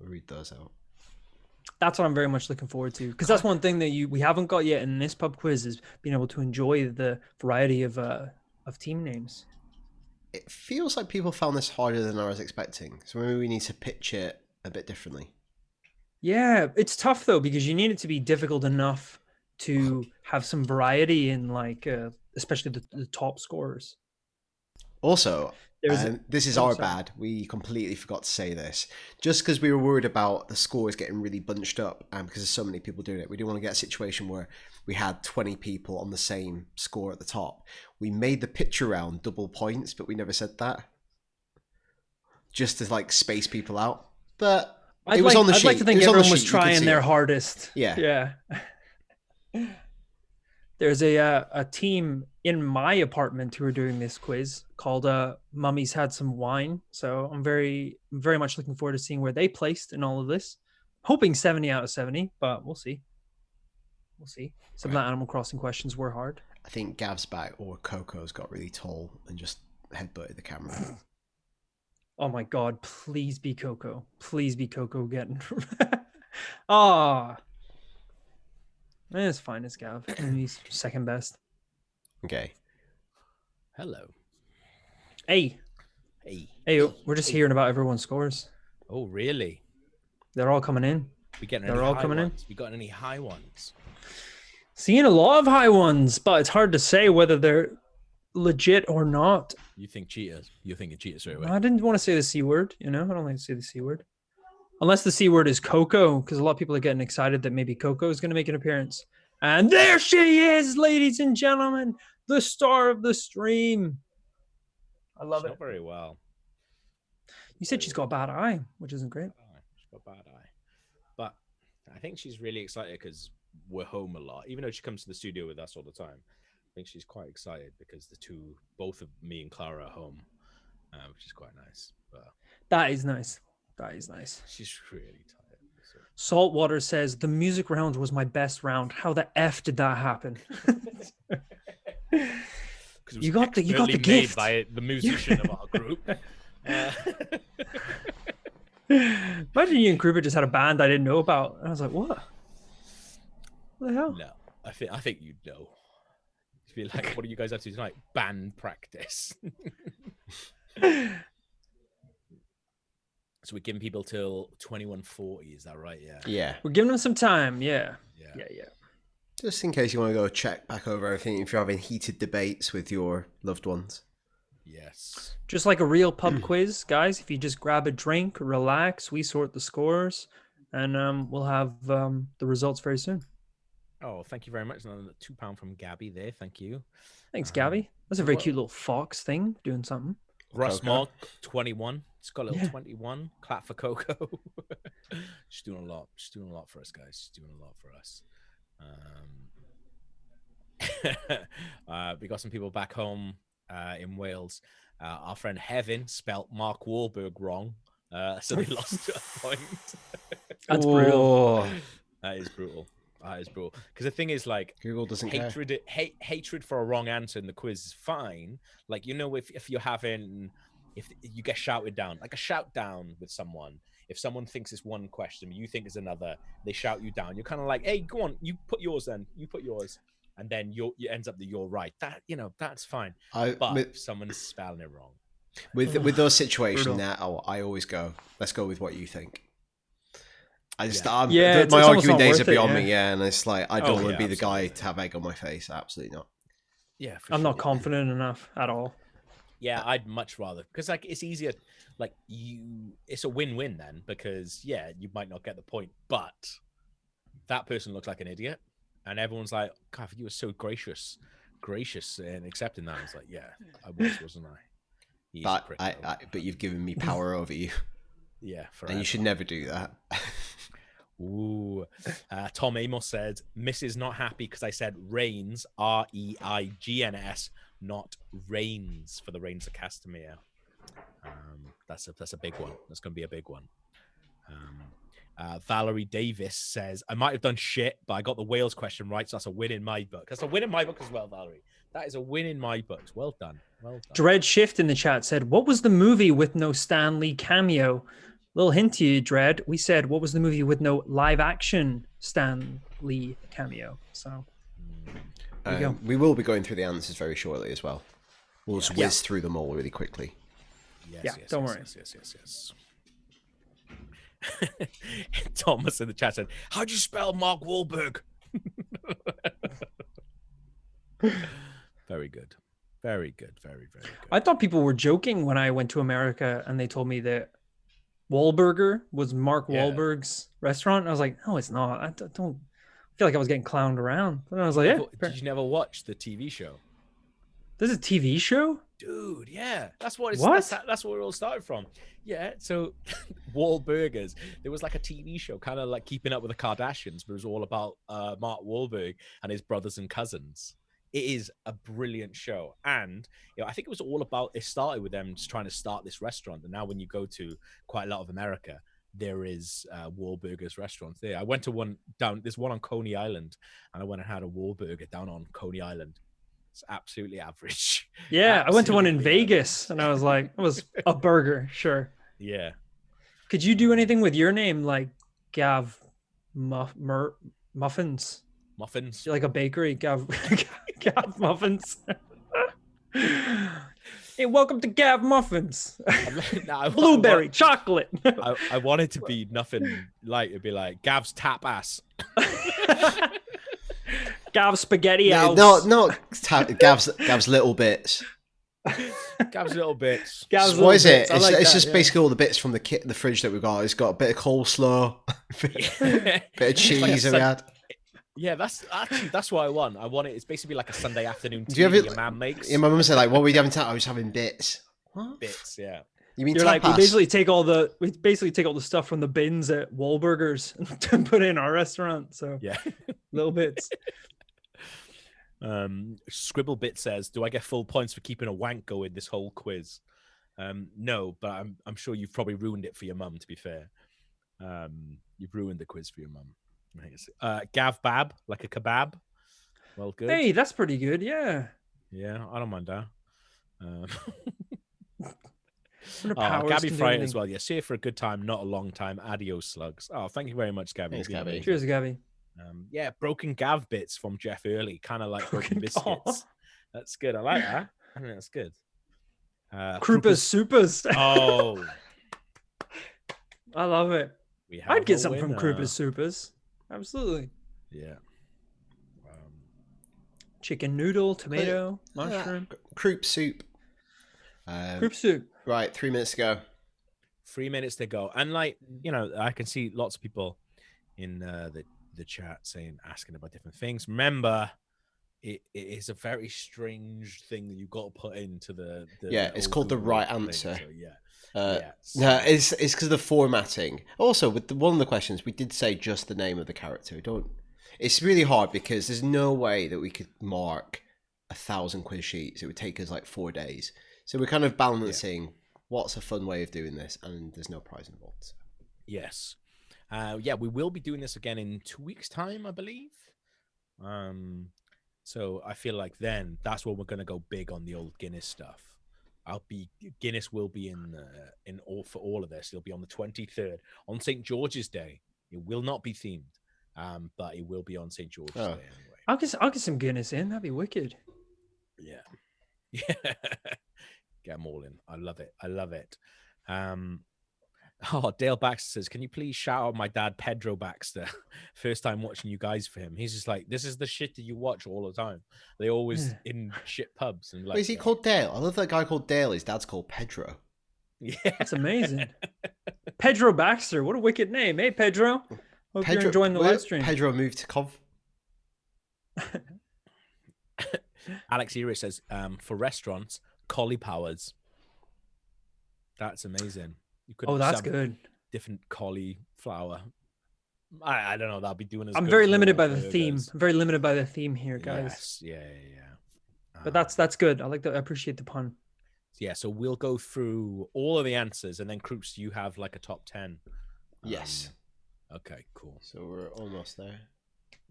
we'll read those out. That's what I'm very much looking forward to, because that's one thing that we haven't got yet in this pub quiz is being able to enjoy the variety of team names. It feels like people found this harder than I was expecting, so maybe we need to pitch it a bit differently. Yeah, it's tough though, because you need it to be difficult enough to have some variety in, like, especially the top scorers. Also, There's this is oh, our sorry. bad. We completely forgot to say this. Just because we were worried about the scores getting really bunched up, and because there's so many people doing it, we didn't want to get a situation where we had 20 people on the same score at the top. We made the picture round double points, but we never said that. Just to like space people out. But it was on the sheet. I'd like to think It was on the everyone was sheet. You could trying see their it. hardest. Yeah. Yeah. There's a team in my apartment who are doing this quiz called Mummy's Had Some Wine. So I'm very much looking forward to seeing where they placed in all of this. Hoping 70 out of 70, but we'll see. We'll see. Some of the Animal Crossing questions were hard. I think Gav's back or Coco's got really tall and just headbutted the camera. Oh my God, please be Coco. Please be Coco getting. Ah. It's fine, it's Gav. He's second best. Okay. Hello. Hey, we're just hearing about everyone's scores. Oh, really? They're all coming in. We getting They're any all high coming in. ones? We got any high ones? Seeing a lot of high ones, but it's hard to say whether they're legit or not. You think cheaters? You're thinking cheaters straight away. I didn't want to say the C word, I don't like to say the C word. Unless the C word is Coco, because a lot of people are getting excited that maybe Coco is going to make an appearance. And there she is, ladies and gentlemen, the star of the stream. I love She's it. Not very well. You said she's got a bad eye, which isn't great. She's got a bad eye. But I think she's really excited because we're home a lot. Even though she comes to the studio with us all the time, I think she's quite excited because both of me and Clara are home, which is quite nice. But That is nice. That is nice. she's really tired. So. Saltwater says, the music round was my best round. How the F did that happen? You got the expertly made gift. by the musician of our group. Imagine you and Krupa just had a band I didn't know about. And I was like, what? What the hell? No, I think you'd know. You'd be like, what are you guys up to tonight? Band practice. So we're giving people till 21:40, is that right? Yeah. Yeah. We're giving them some time. Yeah. Yeah. Yeah. Just in case you want to go check back over everything, if you're having heated debates with your loved ones. Yes. Just like a real pub quiz, guys. If you just grab a drink, relax, we sort the scores, and we'll have the results very soon. Oh, thank you very much. Another £2 from Gabby there. Thank you. Than's Gabby. That's a very well- cute little fox thing doing something. Russ Coco. Mark, 21. It's got a little Yeah. 21. Clap for Coco. She's doing a lot. She's doing a lot for us, guys. She's doing a lot for us. We got some people back home. in Wales. Our friend Heaven spelt Mark Wahlberg wrong, so they lost a point. That's brutal. Oh, That is brutal. That is brutal. Because the thing is, like, Google doesn't care. hatred for a wrong answer in the quiz is fine. Like, you know, if you're having, if you get shouted down, like a shout down with someone. If someone thinks it's one question, you think it's another, they shout you down. You're kind of like, hey, go on, you put yours then. You put yours, and then you ends up that you're right. That, you know, that's fine. But if someone's spelling it wrong, with those situations brutal. now, I always go, let's go with what you think. I just, Yeah, my it's almost arguing not days are worth it, beyond yeah. me, yeah, and it's like I don't Oh, want yeah, to be the guy absolutely. to have egg on my face. Absolutely not. yeah, for I'm not sure. confident enough at all. Yeah, I'd much rather, because like it's easier, like it's a win-win then, because yeah, you might not get the point, but that person looks like an idiot, and everyone's like, God, you were so gracious in accepting that. It's like, yeah, I wasn't I? He's a But prick, I, though. but you've given me power over you, Yeah, forever. and you should never do that. Ooh. Tom Amos said, Mrs. not happy because I said Reigns, Reigns, not Reigns for the Reigns of Castamere. That's a big one. That's going to be a big one. Valerie Davis says, I might have done shit, but I got the Wales question right, so that's a win in my book. That's a win in my book as well, Valerie. That is a win in my books. Well done. Well done. Dread Shift in the chat said, what was the movie with no Stan Lee cameo? Little hint to you, Dread. We said, what was the movie with no live action Stan Lee cameo? So there you go. We will be going through the answers very shortly as well. We'll just whiz through them all really quickly. Yeah, don't worry. Yes. Thomas in the chat said, how'd you spell Mark Wahlberg? Very good. Very good. Very, very good. I thought people were joking when I went to America and they told me that Wahlburger was Mark Yeah. Wahlberg's restaurant. And I was like, no, it's not. I don't feel like I was getting clowned around. But I was like, yeah, Did you never watch the TV show? there's a TV show? Dude, yeah, that's what it's. What? That's where it all started from. Yeah, so Wahlburgers. There was like a TV show, kind of like Keeping Up with the Kardashians, but it was all about Mark Wahlberg and his brothers and cousins. It is a brilliant show, and you know, I think it was all about. It started with them just trying to start this restaurant, and now when you go to quite a lot of America, there is Wahlburgers restaurants there. I went to one down. There's one on Coney Island, and I went and had a Wahlburger down on Coney Island. It's absolutely average. Yeah, I went to one in Absolutely Vegas and I was like, it was a burger, sure. Yeah. Could you do anything with your name like Gav Muffins? Muffins. You're like a bakery, Gav Gav Muffins. Hey, welcome to Gav Muffins. Blueberry, chocolate. I wanted to be nothing like, it'd be like Gav's Tap Ass. Gav Spaghetti House. Gav's Little Bits. Gav's Little Bits. Gav's What is Little it? Bits. I like It's that, just yeah. basically all the bits from the fridge that we've got. It's got a bit of coleslaw, bit of cheese that we had. Yeah, that's what I want. I want it. It's basically like a Sunday afternoon tea Do you ever- your man makes. Yeah, my mum said like, "What were you having tonight?" I was having bits. What? Bits, yeah. You mean You're like, we tapas? basically take all the stuff from the bins at Wahlburgers and put it in our restaurant. So Yeah. little bits. Scribblebit says, "Do I get full points for keeping a wank going this whole quiz?" No, but I'm sure you've probably ruined it for your mum. To be fair, you've ruined the quiz for your mum. I think it's Gav Bab, like a kebab. Well, good. Hey, that's pretty good. Yeah. Yeah, I don't mind that. Wonder Powers Gabby can do Fright as anything. well. Yeah, see you for a good time, not a long time. Adios, slugs. Oh, thank you very much, Gabby. Thanks, You've been Gabby. amazing. Cheers, Gabby. Yeah, broken Gav bits from Jeff Early, kind of like broken biscuits. Aw. That's good. I like that. I think that's good. Krupas Supers. Oh, I love it. we have I'd get a something from winner. Krupas Supers. Absolutely. Yeah. Chicken noodle, tomato, mushroom. Croup soup. Croup soup. Right, 3 minutes to go. 3 minutes to go, and like I can see lots of people in the chat asking about different things. Remember, it is a very strange thing that you've got to put into the Yeah, it's called the Google right thing, answer. so yeah. No, it's because of the formatting. Also, with one of the questions, we did say just the name of the character. It's really hard because there's no way that we could mark 1,000 quiz sheets. It would take us like 4 days. So we're kind of balancing what's a fun way of doing this, and there's no prize involved. So. Yes. Yeah, we will be doing this again in 2 weeks' time, I believe. So I feel like then that's when we're going to go big on the old Guinness stuff. Guinness will be in all for all of this. It'll be on the 23rd on St. George's Day. It will not be themed, but it will be on St. George's Day anyway. I'll get some Guinness in. That'd be wicked. Yeah. Yeah. Get them all in. I love it. I love it. Dale Baxter says, can you please shout out my dad, Pedro Baxter? First time watching you guys for him. He's just like, this is the shit that you watch all the time. They always in shit pubs. And like, Wait, is he called Dale? I love that guy called Dale. His dad's called Pedro. Yeah. That's amazing. Pedro Baxter. What a wicked name. Hey, Pedro. Hope you're enjoying the live stream. Pedro moved to Cov. Alex Erich says, for restaurants, cauliflowers. That's amazing. You could that's good. Different cauliflower. I don't know. That'll be doing. I'm very limited by the theme. I'm very limited by the theme here, guys. Yes. Yeah. But that's good. I appreciate the pun. Yeah. So we'll go through all of the answers, and then Kroops, you have like a top 10. Yes. Okay. Cool. So we're almost there.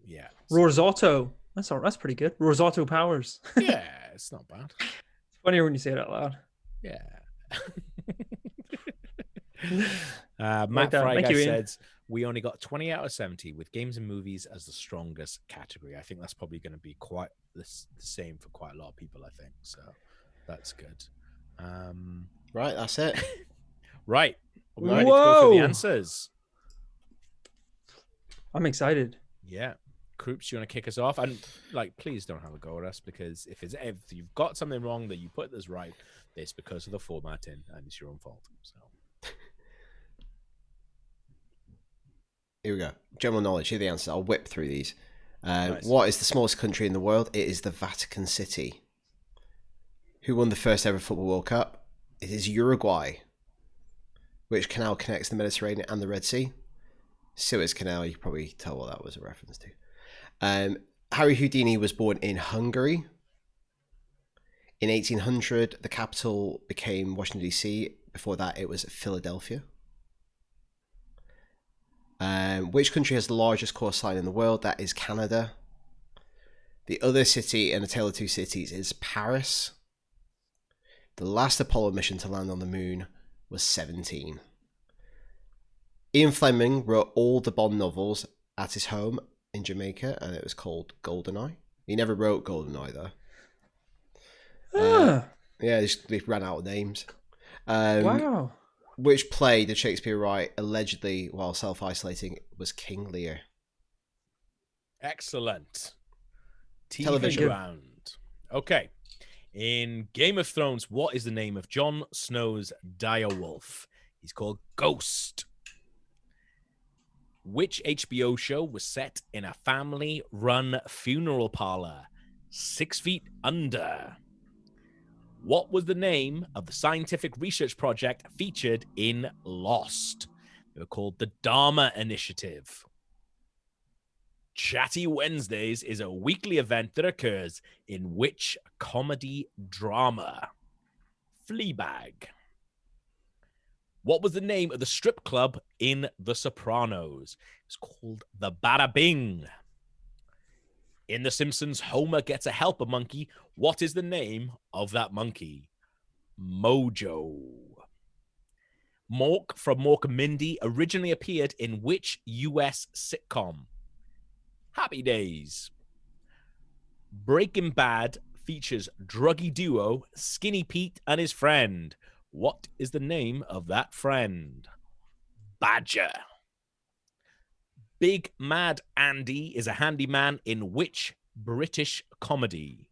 Yeah. Rosotto. That's pretty good. Rosotto powers. Yeah, it's not bad. It's funnier when you say it out loud. Yeah. Matt Fryguy says we only got 20 out of 70 with games and movies as the strongest category. I think that's probably going to be quite the same for quite a lot of people, I think. So that's good. Right, that's it. Right. Are we ready to go through the answers? I'm excited. Yeah. Kroops, you want to kick us off? And please don't have a go at us, because if you've got something wrong that you put this right, it's because of the formatting and it's your own fault. So here we go. General knowledge. Here are the answers. I'll whip through these. Nice. What is the smallest country in the world? It is the Vatican City. Who won the first ever Football World Cup? It is Uruguay. Which canal connects the Mediterranean and the Red Sea? Suez Canal. You can probably tell what that was a reference to. Harry Houdini was born in Hungary. In 1800, the capital became Washington, D.C. Before that, it was Philadelphia. Which country has the largest coastline in the world? That is Canada. The other city in A Tale of Two Cities is Paris. The last Apollo mission to land on the moon was 17. Ian Fleming wrote all the Bond novels at his home in Jamaica, and it was called GoldenEye. He never wrote GoldenEye, though. Yeah, they ran out of names. Wow. Which play did Shakespeare write allegedly while self-isolating was King Lear? Excellent. Television. Round. Okay. In Game of Thrones, what is the name of Jon Snow's direwolf? He's called Ghost. Which HBO show was set in a family-run funeral parlor? 6 Feet Under. What was the name of the scientific research project featured in Lost? They were called the Dharma Initiative. Chatty Wednesdays is a weekly event that occurs in which comedy drama? Fleabag. What was the name of the strip club in The Sopranos? It's called the Bada Bing. In The Simpsons, Homer gets a helper monkey. What is the name of that monkey? Mojo. Mork from Mork and Mindy originally appeared in which US sitcom? Happy Days. Breaking Bad features druggy duo Skinny Pete and his friend. What is the name of that friend? Badger. Big Mad Andy is a handyman in which British comedy?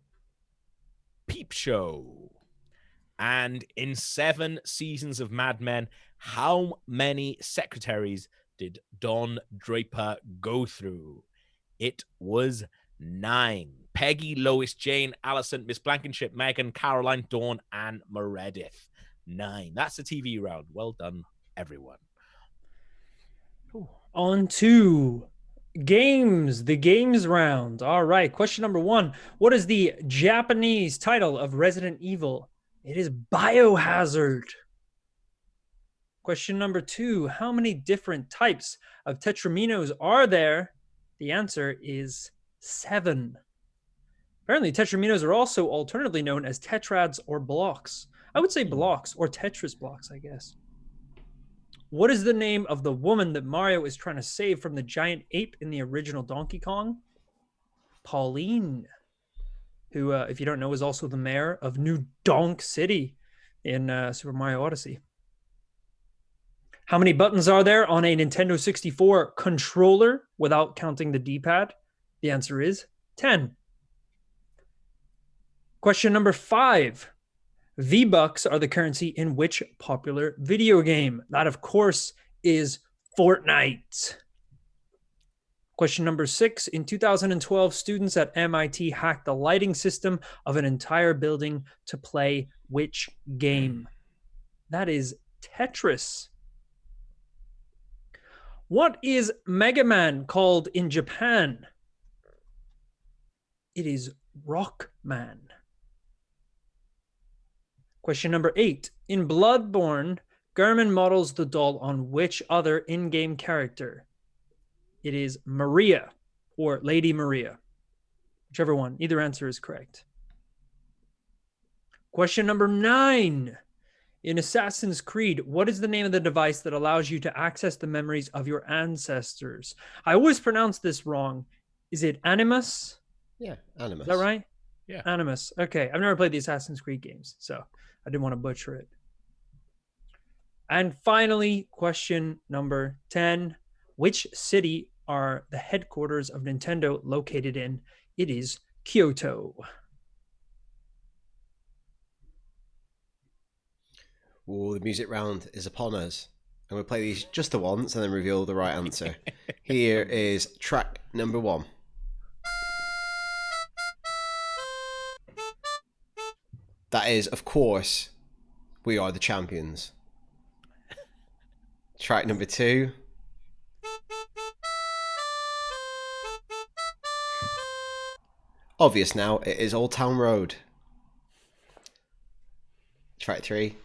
Peep Show. And in 7 seasons of Mad Men, how many secretaries did Don Draper go through? It was 9. Peggy, Lois, Jane, Allison, Miss Blankenship, Megan, Caroline, Dawn, and Meredith. 9. That's the TV round. Well done, everyone. On to Games, the games round. All right. Question number 1. What is the Japanese title of Resident Evil? It is Biohazard. Question number 2. How many different types of tetraminos are there? The answer is 7. Apparently, tetraminos are also alternatively known as tetrads or blocks. I would say blocks or Tetris blocks, I guess. What is the name of the woman that Mario is trying to save from the giant ape in the original Donkey Kong? Pauline, who, if you don't know, is also the mayor of New Donk City in Super Mario Odyssey. How many buttons are there on a Nintendo 64 controller without counting the D-pad? The answer is 10. Question number 5. V-Bucks are the currency in which popular video game? That, of course, is Fortnite. Question number 6. In 2012, students at MIT hacked the lighting system of an entire building to play which game? That is Tetris. What is Mega Man called in Japan? It is Rockman. Question number 8. In Bloodborne, Gurman models the doll on which other in-game character? It is Maria or Lady Maria. Whichever one. Either answer is correct. Question number 9. In Assassin's Creed, what is the name of the device that allows you to access the memories of your ancestors? I always pronounce this wrong. Is it Animus? Yeah, Animus. Is that right? Yeah. Animus. Okay. I've never played the Assassin's Creed games, so I didn't want to butcher it. And finally, question number 10. Which city are the headquarters of Nintendo located in? It is Kyoto. Oh, the music round is upon us. And we'll play these just the once and then reveal the right answer. Here is track number 1. That is, of course, We Are the Champions. Track number 2. Obvious now, it is Old Town Road. Track 3.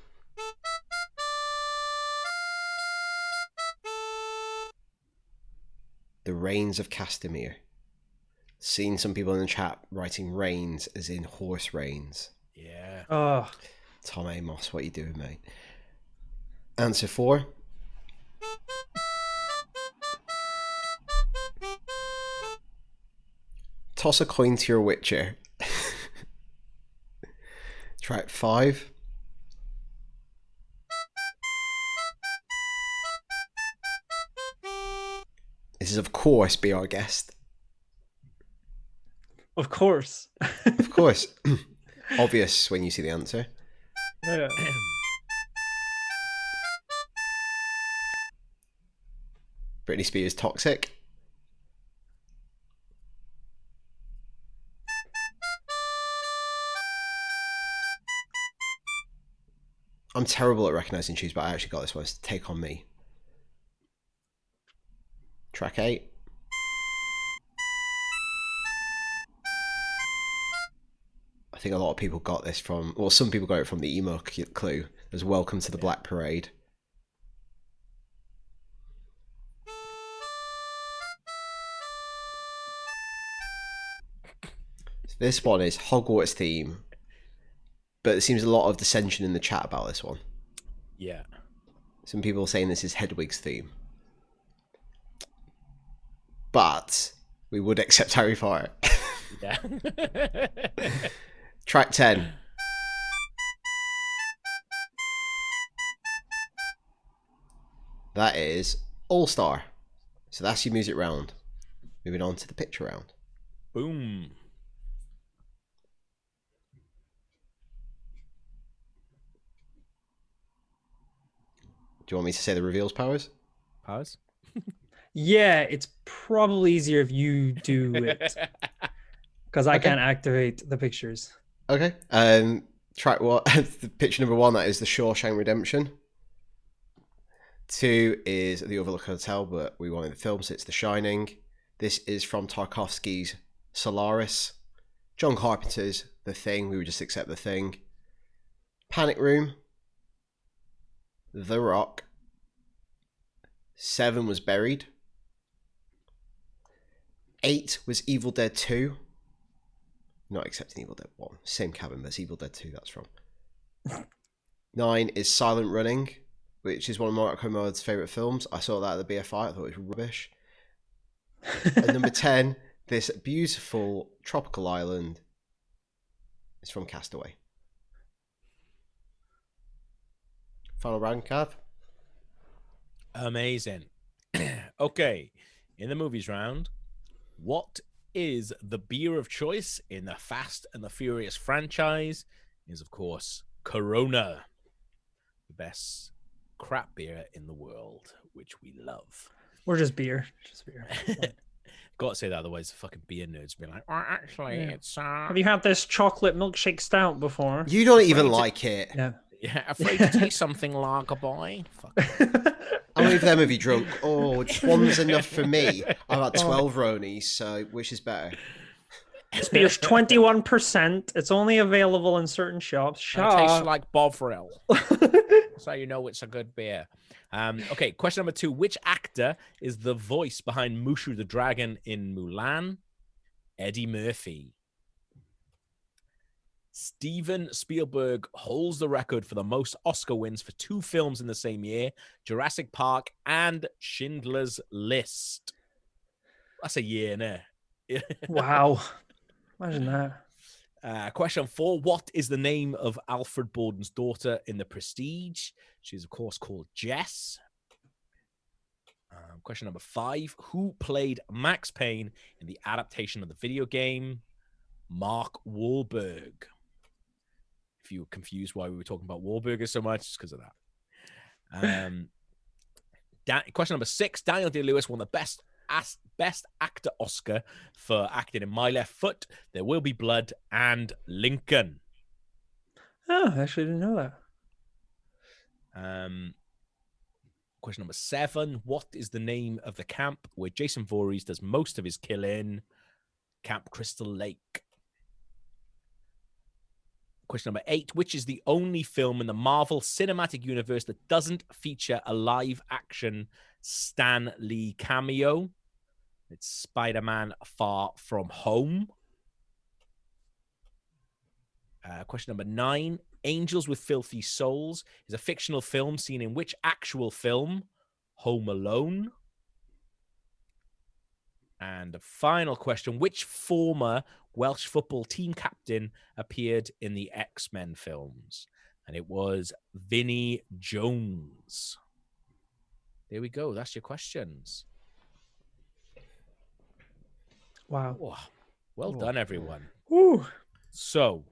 The Rains of Castamere. Seen some people in the chat writing rains as in horse reins. Yeah. Oh, Tom Amos, what are you doing, mate? Answer 4. Toss a coin to your Witcher. Track 5. This is, of course, Be Our Guest. of course. Of course. Obvious when you see the answer. Yeah. Britney Spears, Toxic. I'm terrible at recognising tunes, but I actually got this one. It's Take On Me. Track 8. I think a lot of people got this from, well, some people got it from the emo clue. There's Welcome to the Black Parade. This one is Hogwarts theme, but there seems a lot of dissension in the chat about this one. Yeah. Some people saying this is Hedwig's theme. But we would accept Harry Potter. Yeah. Track 10. That is All Star. So that's your music round. Moving on to the picture round. Boom. Do you want me to say the reveals powers? Powers? Yeah, it's probably easier if you do it because I Okay. can't activate the pictures. Okay. Track what? The picture number 1, that is the Shawshank Redemption. 2 is the Overlook Hotel, but we wanted the film, so it's The Shining. This is from Tarkovsky's Solaris. John Carpenter's The Thing. We would just accept The Thing. Panic Room. The Rock. 7 was Buried. 8 was Evil Dead 2. Not accepting Evil Dead 1. Same cabin, but it's Evil Dead 2 that's from. 9 is Silent Running, which is one of Mark Kermode's favourite films. I saw that at the BFI. I thought it was rubbish. And number 10, this beautiful tropical island is from Castaway. Final round, Cav? Amazing. Okay, in the movies round, what is the beer of choice in the Fast and the Furious franchise? Is, of course, Corona, the best crap beer in the world, which we love. Or just beer. Just beer. Got to say that, otherwise the fucking beer nerds be like, oh, actually, it's Have you had this chocolate milkshake stout before? You don't even like it. Yeah. yeah, afraid to taste something, lager boy. Fuck. How many of them have you drunk? Oh, just one's enough for me. I've had 12 Ronies, so which is better? This beer's 21%. It's only available in certain shops. It tastes like Bovril. That's how you know it's a good beer. Okay, question number 2. Which actor is the voice behind Mushu the Dragon in Mulan? Eddie Murphy. Steven Spielberg holds the record for the most Oscar wins for 2 films in the same year, Jurassic Park and Schindler's List. That's a year, innit? Wow. Imagine that. Question 4. What is the name of Alfred Borden's daughter in The Prestige? She's, of course, called Jess. Question number 5. Who played Max Payne in the adaptation of the video game? Mark Wahlberg. If you were confused why we were talking about Wahlburgers so much, it's because of that. Question number 6. Daniel Day-Lewis won the Best Actor Oscar for acting in My Left Foot, There Will Be Blood, and Lincoln. Oh, I actually didn't know that. Question number 7. What is the name of the camp where Jason Voorhees does most of his killing? Camp Crystal Lake. Question number 8. Which is the only film in the Marvel Cinematic Universe that doesn't feature a live-action Stan Lee cameo? It's Spider-Man Far From Home. Question number 9. Angels with Filthy Souls is a fictional film seen in which actual film? Home Alone. And the final question. Which former Welsh football team captain appeared in the X-Men films? And it was Vinnie Jones. There we go. That's your questions. Wow. Oh, well done, everyone. Woo. So,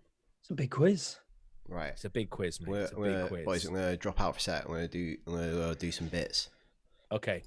It's a big quiz. Right. it's a big quiz, mate. It's a I'm big gonna, quiz. boys, I'm going to drop out for a sec. I'm going to do some bits. Okay.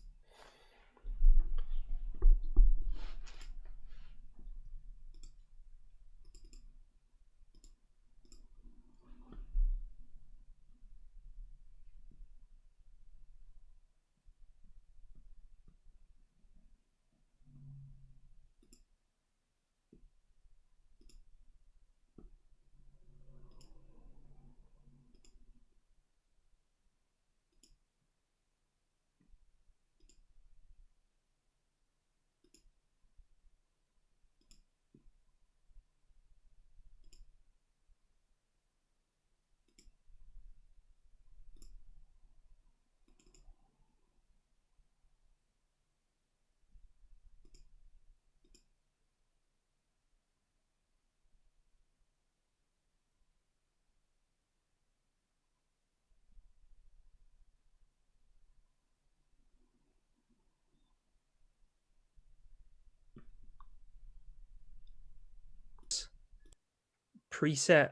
Preset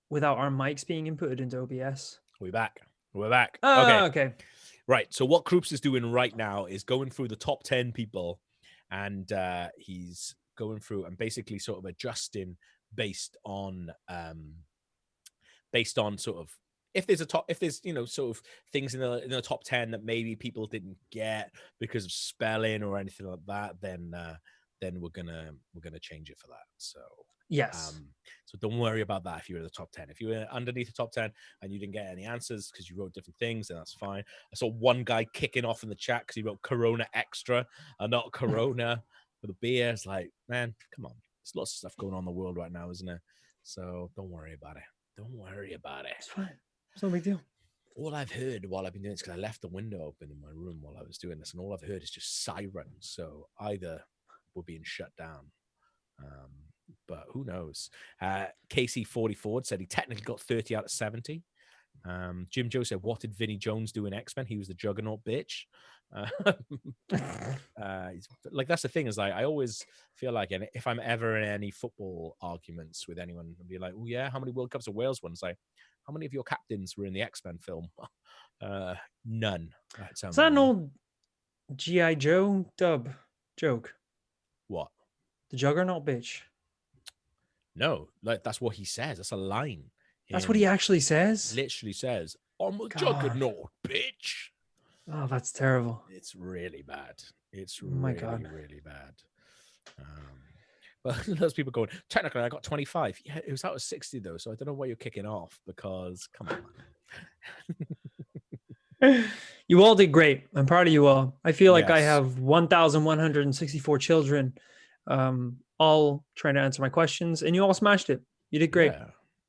without our mics being inputted into OBS. We're back. We're back. Oh, Okay. okay. Right. So what Kroops is doing right now is going through the top 10 people, and he's going through and basically sort of adjusting based on sort of if there's sort of things in the top 10 that maybe people didn't get because of spelling or anything like that, then we're gonna change it for that. So Yes. so don't worry about that if you're in the top 10. If you were underneath the top 10 and you didn't get any answers because you wrote different things, then that's fine. I saw one guy kicking off in the chat because he wrote Corona Extra and not Corona for the beer. It's like, man, come on. There's lots of stuff going on in the world right now, isn't there? So don't worry about it. Don't worry about it. It's fine. It's no big deal. All I've heard while I've been doing this, because I left the window open in my room while I was doing this, and all I've heard is just sirens. So either we're being shut down, but who knows? KC44 said he technically got 30 out of 70. Jim Joe said, what did Vinnie Jones do in X-Men? He was the Juggernaut bitch. Like, that's the thing, is like, I always feel like, and if I'm ever in any football arguments with anyone, I'll be like, oh yeah, how many World Cups of Wales won? It's like, how many of your captains were in the X-Men film? None. Is that an old G.I. Joe dub joke? What? The Juggernaut bitch. No, like, that's what he says. That's a line. That's what he actually says? Literally says, I'm a God. Juggernaut, bitch. Oh, that's terrible. It's really bad. It's my really, God. really bad. But those people going, technically, I got 25. Yeah, it was out of 60, though, so I don't know why you're kicking off, because, come on. You all did great. I'm proud of you all. I feel like I Yes. have 1,164 children, all trying to answer my questions, and you all smashed it. You did great. Yeah.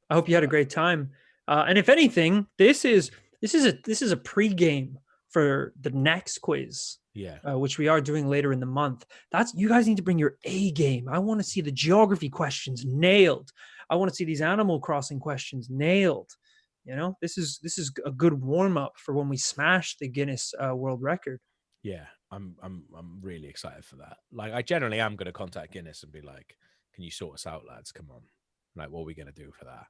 I hope you had a great time. And if anything, this is a pregame for the next quiz, Yeah. which we are doing later in the month. You guys need to bring your A game. I want to see the geography questions nailed. I want to see these Animal Crossing questions nailed. You know, this is a good warm up for when we smash the Guinness World Record. Yeah, I'm really excited for that. Like, I generally am going to contact Guinness and be like, can you sort us out, lads? Come on. Like, what are we going to do for that?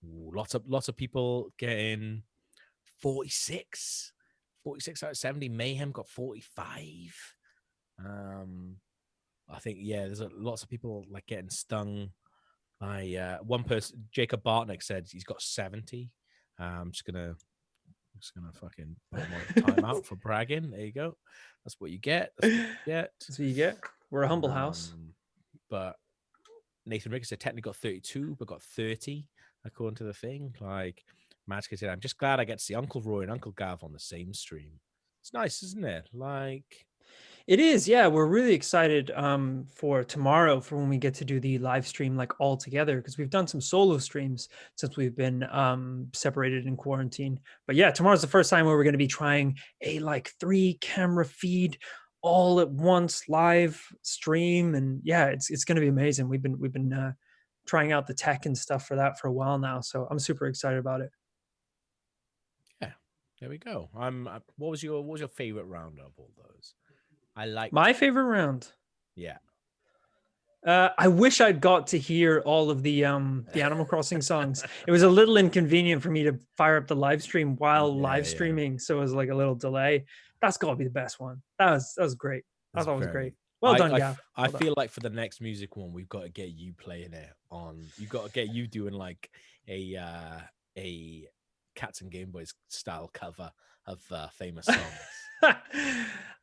Ooh, lots of people getting 46 out of 70. Mayhem got 45. I think, yeah, there's lots of people like getting stung by one person. Jacob Bartnick said he's got 70. I'm just gonna fucking put him on time out for bragging. There you go. That's what you get. That's what you get. We're a humble house. But Nathan Ricker said technically got 32, but got 30 according to the thing. Like, Magic said, I'm just glad I get to see Uncle Roy and Uncle Gav on the same stream. It's nice, isn't it? Like, it is, yeah. We're really excited for tomorrow, for when we get to do the live stream like all together, because we've done some solo streams since we've been separated in quarantine. But yeah, tomorrow's the first time where we're going to be trying a like 3-camera feed all at once live stream, and yeah, it's going to be amazing. We've been trying out the tech and stuff for that for a while now, so I'm super excited about it. Yeah, there we go. What was your favorite round of all those? I like my favorite round. Yeah. I wish I'd got to hear all of the Animal Crossing songs. It was a little inconvenient for me to fire up the live stream while live streaming, so it was like a little delay. That's got to be the best one. That was great. I thought it was great. Well done, Gav. I feel like for the next music one, we've got to get you playing it on. You've got to get you doing like a Cats and Game Boys style cover of famous songs.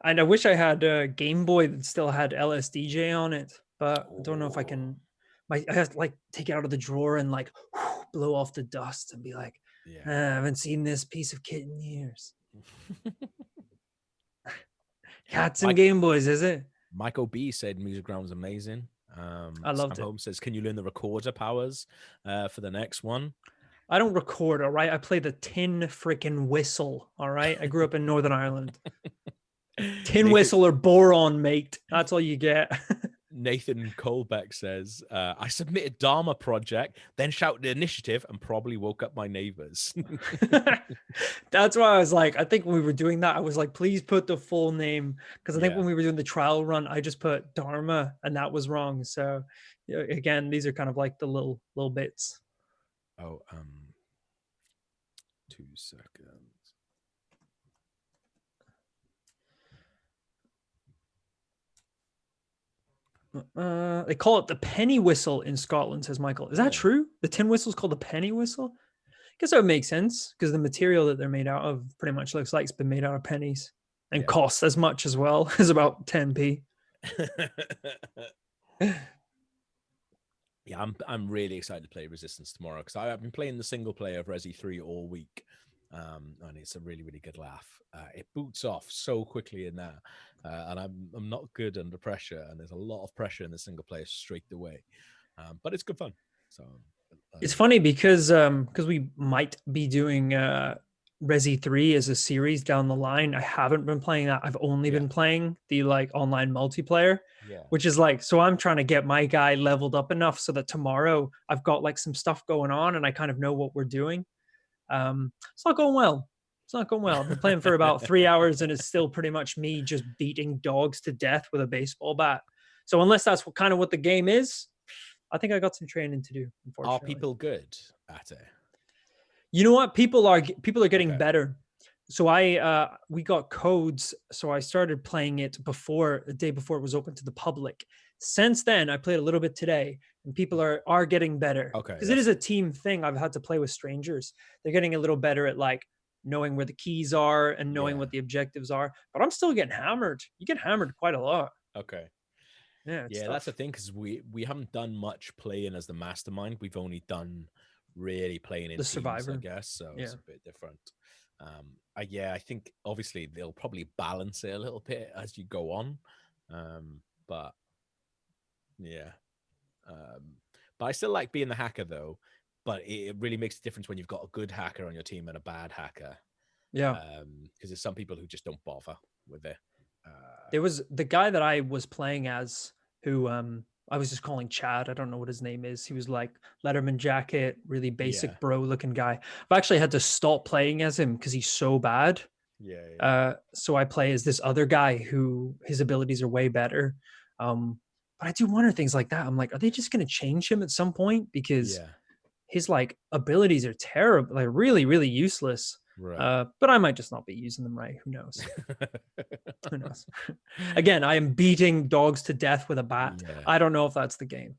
And I wish I had a Game Boy that still had LSDJ on it, but I don't know if I can. I have to like take it out of the drawer and like blow off the dust and be like, I haven't seen this piece of kit in years. Cats and Game Boys, is it? Michael B said Music Round was amazing. I loved Sam it. Holmes says, can you learn the recorder powers for the next one? I don't record, all right? I play the tin freaking whistle, all right? I grew up in Northern Ireland. Tin whistle or boron, mate. That's all you get. Nathan Colbeck says, I submitted Dharma project, then shouted initiative and probably woke up my neighbors. That's why I was like, I think when we were doing that, I was like, please put the full name. Because I think when we were doing the trial run, I just put Dharma and that was wrong. So again, these are kind of like the little bits. Oh, 2 seconds. They call it the penny whistle in Scotland, says Michael. Is that true? The tin whistle is called the penny whistle? guess that would make sense because the material that they're made out of pretty much looks like it's been made out of pennies and Yeah. costs as much as well as about 10p. Yeah, I'm really excited to play Resistance tomorrow because I've been playing the single player of Resi 3 all week, and it's a really really good laugh. It boots off so quickly in that, and I'm not good under pressure, and there's a lot of pressure in the single player straight away, but it's good fun. So It's funny because we might be doing Resi 3 as a series down the line. I haven't been playing that. I've only Yeah. been playing the like online multiplayer, yeah, which is like, so I'm trying to get my guy leveled up enough so that tomorrow I've got like some stuff going on and I kind of know what we're doing. It's not going well. It's not going well. I've been playing for about 3 hours and it's still pretty much me just beating dogs to death with a baseball bat. So unless that's what the game is, I think I got some training to do. are Unfortunately, people good at it? you know what? People are getting Okay. better. So we got codes. So I started playing it the day before it was open to the public. Since then, I played a little bit today, and people are getting better. Okay, Because it is a team thing. I've had to play with strangers. They're getting a little better at like knowing where the keys are and knowing Yeah. what the objectives are. But I'm still getting hammered. You get hammered quite a lot. Okay. Yeah, it's Yeah, that's the tough. thing because we haven't done much playing as the mastermind. We've only done really playing in The teams, I survivor. guess. So it's Yeah. a bit different. I think obviously they'll probably balance it a little bit as you go on, but yeah. But I still like being the hacker though. But it really makes a difference when you've got a good hacker on your team and a bad hacker. Yeah. Because there's some people who just don't bother with it. There was the guy that I was playing as who I was just calling Chad. I don't know what his name is. He was like Letterman jacket, really basic Yeah. bro looking guy. I've actually had to stop playing as him because he's so bad. Yeah. So I play as this other guy who his abilities are way better. But I do wonder things like that. I'm like, are they just gonna change him at some point? Because Yeah. his like abilities are terrible, like really, really useless. Right. But I might just not be using them right. Who knows? Who knows? Again, I am beating dogs to death with a bat. Yeah. I don't know if that's the game.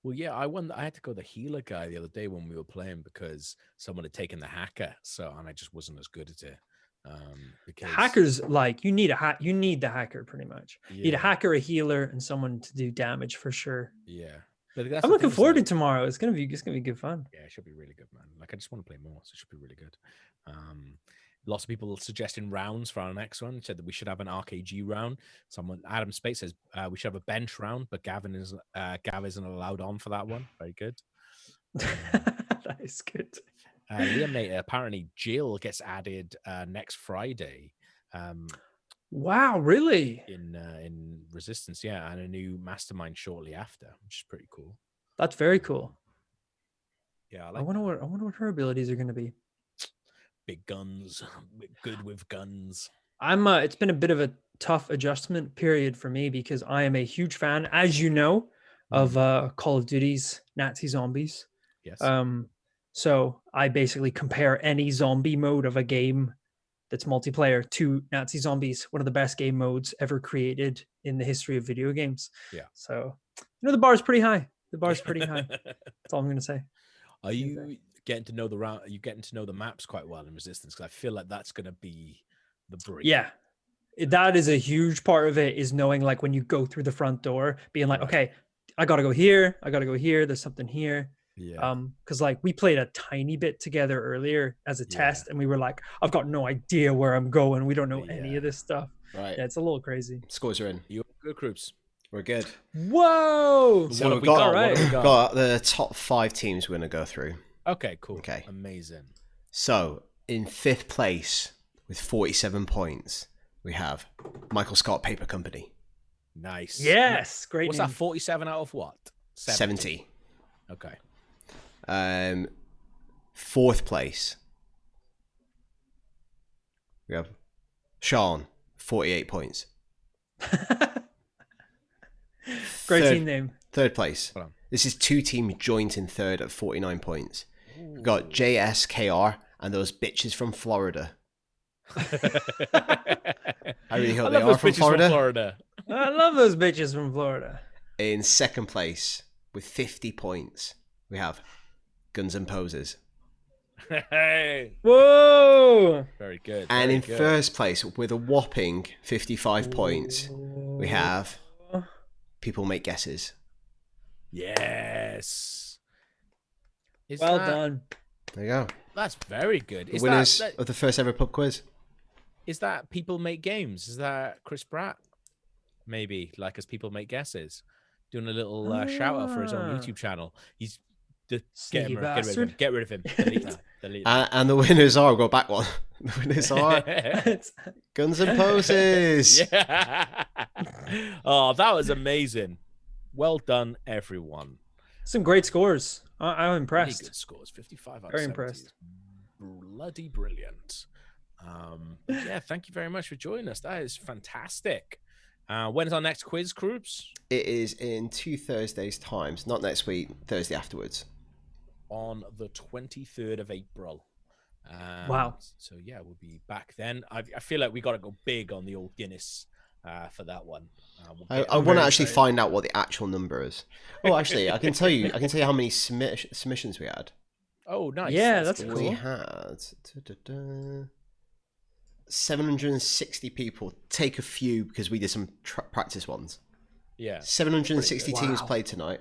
Well, yeah, I had to go the healer guy the other day when we were playing because someone had taken the hacker, and I just wasn't as good at it. Because Hackers, like you need you need the hacker pretty much. You need a Yeah. hacker, a healer, and someone to do damage for sure. Yeah, but that's I'm the looking thing, is, forward to like, tomorrow. It's gonna be good fun. Yeah, it should be really good, man. Like I just want to play more, so it should be really good. Lots of people suggesting rounds for our next one. Said that we should have an RKG round. Adam Space says we should have a bench round, but Gav isn't allowed on for that one. Very good. That is good. Liam Nater, apparently Jill gets added next Friday. Wow, really? In Resistance, yeah, and a new mastermind shortly after, which is pretty cool. That's very cool. Yeah, I wonder what her abilities are going to be. Big guns, good with guns. It's been a bit of a tough adjustment period for me because I am a huge fan, as you know, of Call of Duty's Nazi zombies. Yes. So I basically compare any zombie mode of a game that's multiplayer to Nazi zombies, one of the best game modes ever created in the history of video games. Yeah. So, the bar is pretty high. The bar is pretty high. That's all I'm going to say. Are you getting to know the round? Are you getting to know the maps quite well in Resistance? Because I feel like that's going to be the break. Yeah. That is a huge part of it, is knowing like when you go through the front door, being like, Right. okay, I got to go here. I got to go here. There's something here. Yeah. Because like we played a tiny bit together earlier as a Yeah. test, and we were like, I've got no idea where I'm going. We don't know any Yeah. of this stuff. Right. Yeah, it's a little crazy. Scores are in. You good, Groups? We're good. Whoa! So What we've have we got, got? Right. What have we got? got the top 5 teams we're going to go through. Okay, cool. Okay. Amazing. So, in 5th place with 47 points, we have Michael Scott Paper Company. Nice. Yes, great. What's name. that? 47 out of what? 70. Okay. 4th place, we have Sean, 48 points. Great Third- team name. 3rd place. Hold on. This is 2 team joint in 3rd at 49 points. We've got JSKR and those bitches from Florida. I really hope they love are those from bitches Florida. I love those bitches from Florida. In 2nd place with 50 points, we have Guns and Poses. Hey, Whoa! very good. And very in good. first place, with a whopping 55 points, we have People Make Guesses. Yes. Is Well that, done. There you go. That's very good. The Is winners that, of the first ever pub quiz. is that People Make Games? Is that Chris Pratt? Maybe, like, as People Make Guesses, doing a little shout out for his own Ah. YouTube channel. He's get Sneaky him, get rid of him. bastard. Get rid of him. Delete that. Delete that. And the winners are, I'll go back one. The winners are It's- Guns and Poses. Yeah. Oh, that was amazing. Well done, everyone. Some great scores. I'm Really impressed. good scores. 55 out Very of 70 impressed. is bloody brilliant. Yeah, thank you very much for joining us. That is fantastic. When is our next quiz, Croops? It is in 2 Thursdays' times. Not next week, Thursday afterwards. On the 23rd of April. Wow. So yeah, we'll be back then. I feel like we got to go big on the old Guinness for that one. I want to actually find out what the actual number is. Oh, actually, I can tell you how many submissions we had. Oh, nice. Yeah, that's good. cool. We had 760 people. Take a few because we did some practice ones. Yeah, 760 Wow. teams played tonight.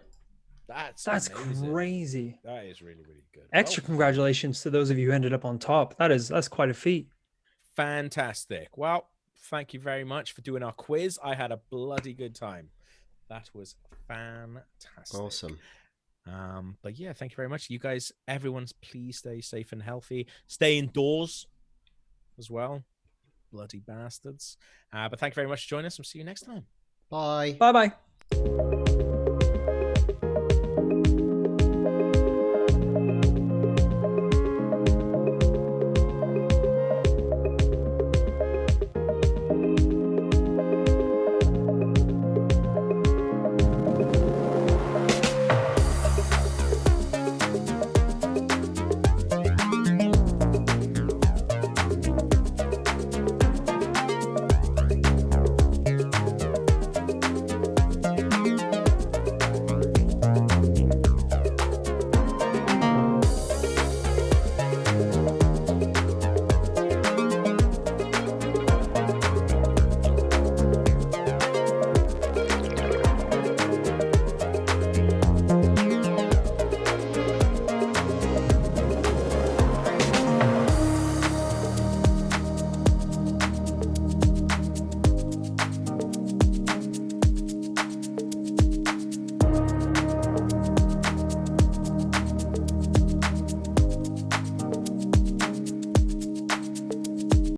That's amazing. crazy. That is really, really good. Extra Well, congratulations to those of you who ended up on top. That's quite a feat. fantastic. Well, thank you very much for doing our quiz. I had a bloody good time. That was fantastic. Awesome. But yeah, thank you very much. You guys, everyone's please stay safe and healthy. Stay indoors as well. Bloody bastards. But thank you very much for joining us. We'll see you next time. Bye. Bye bye.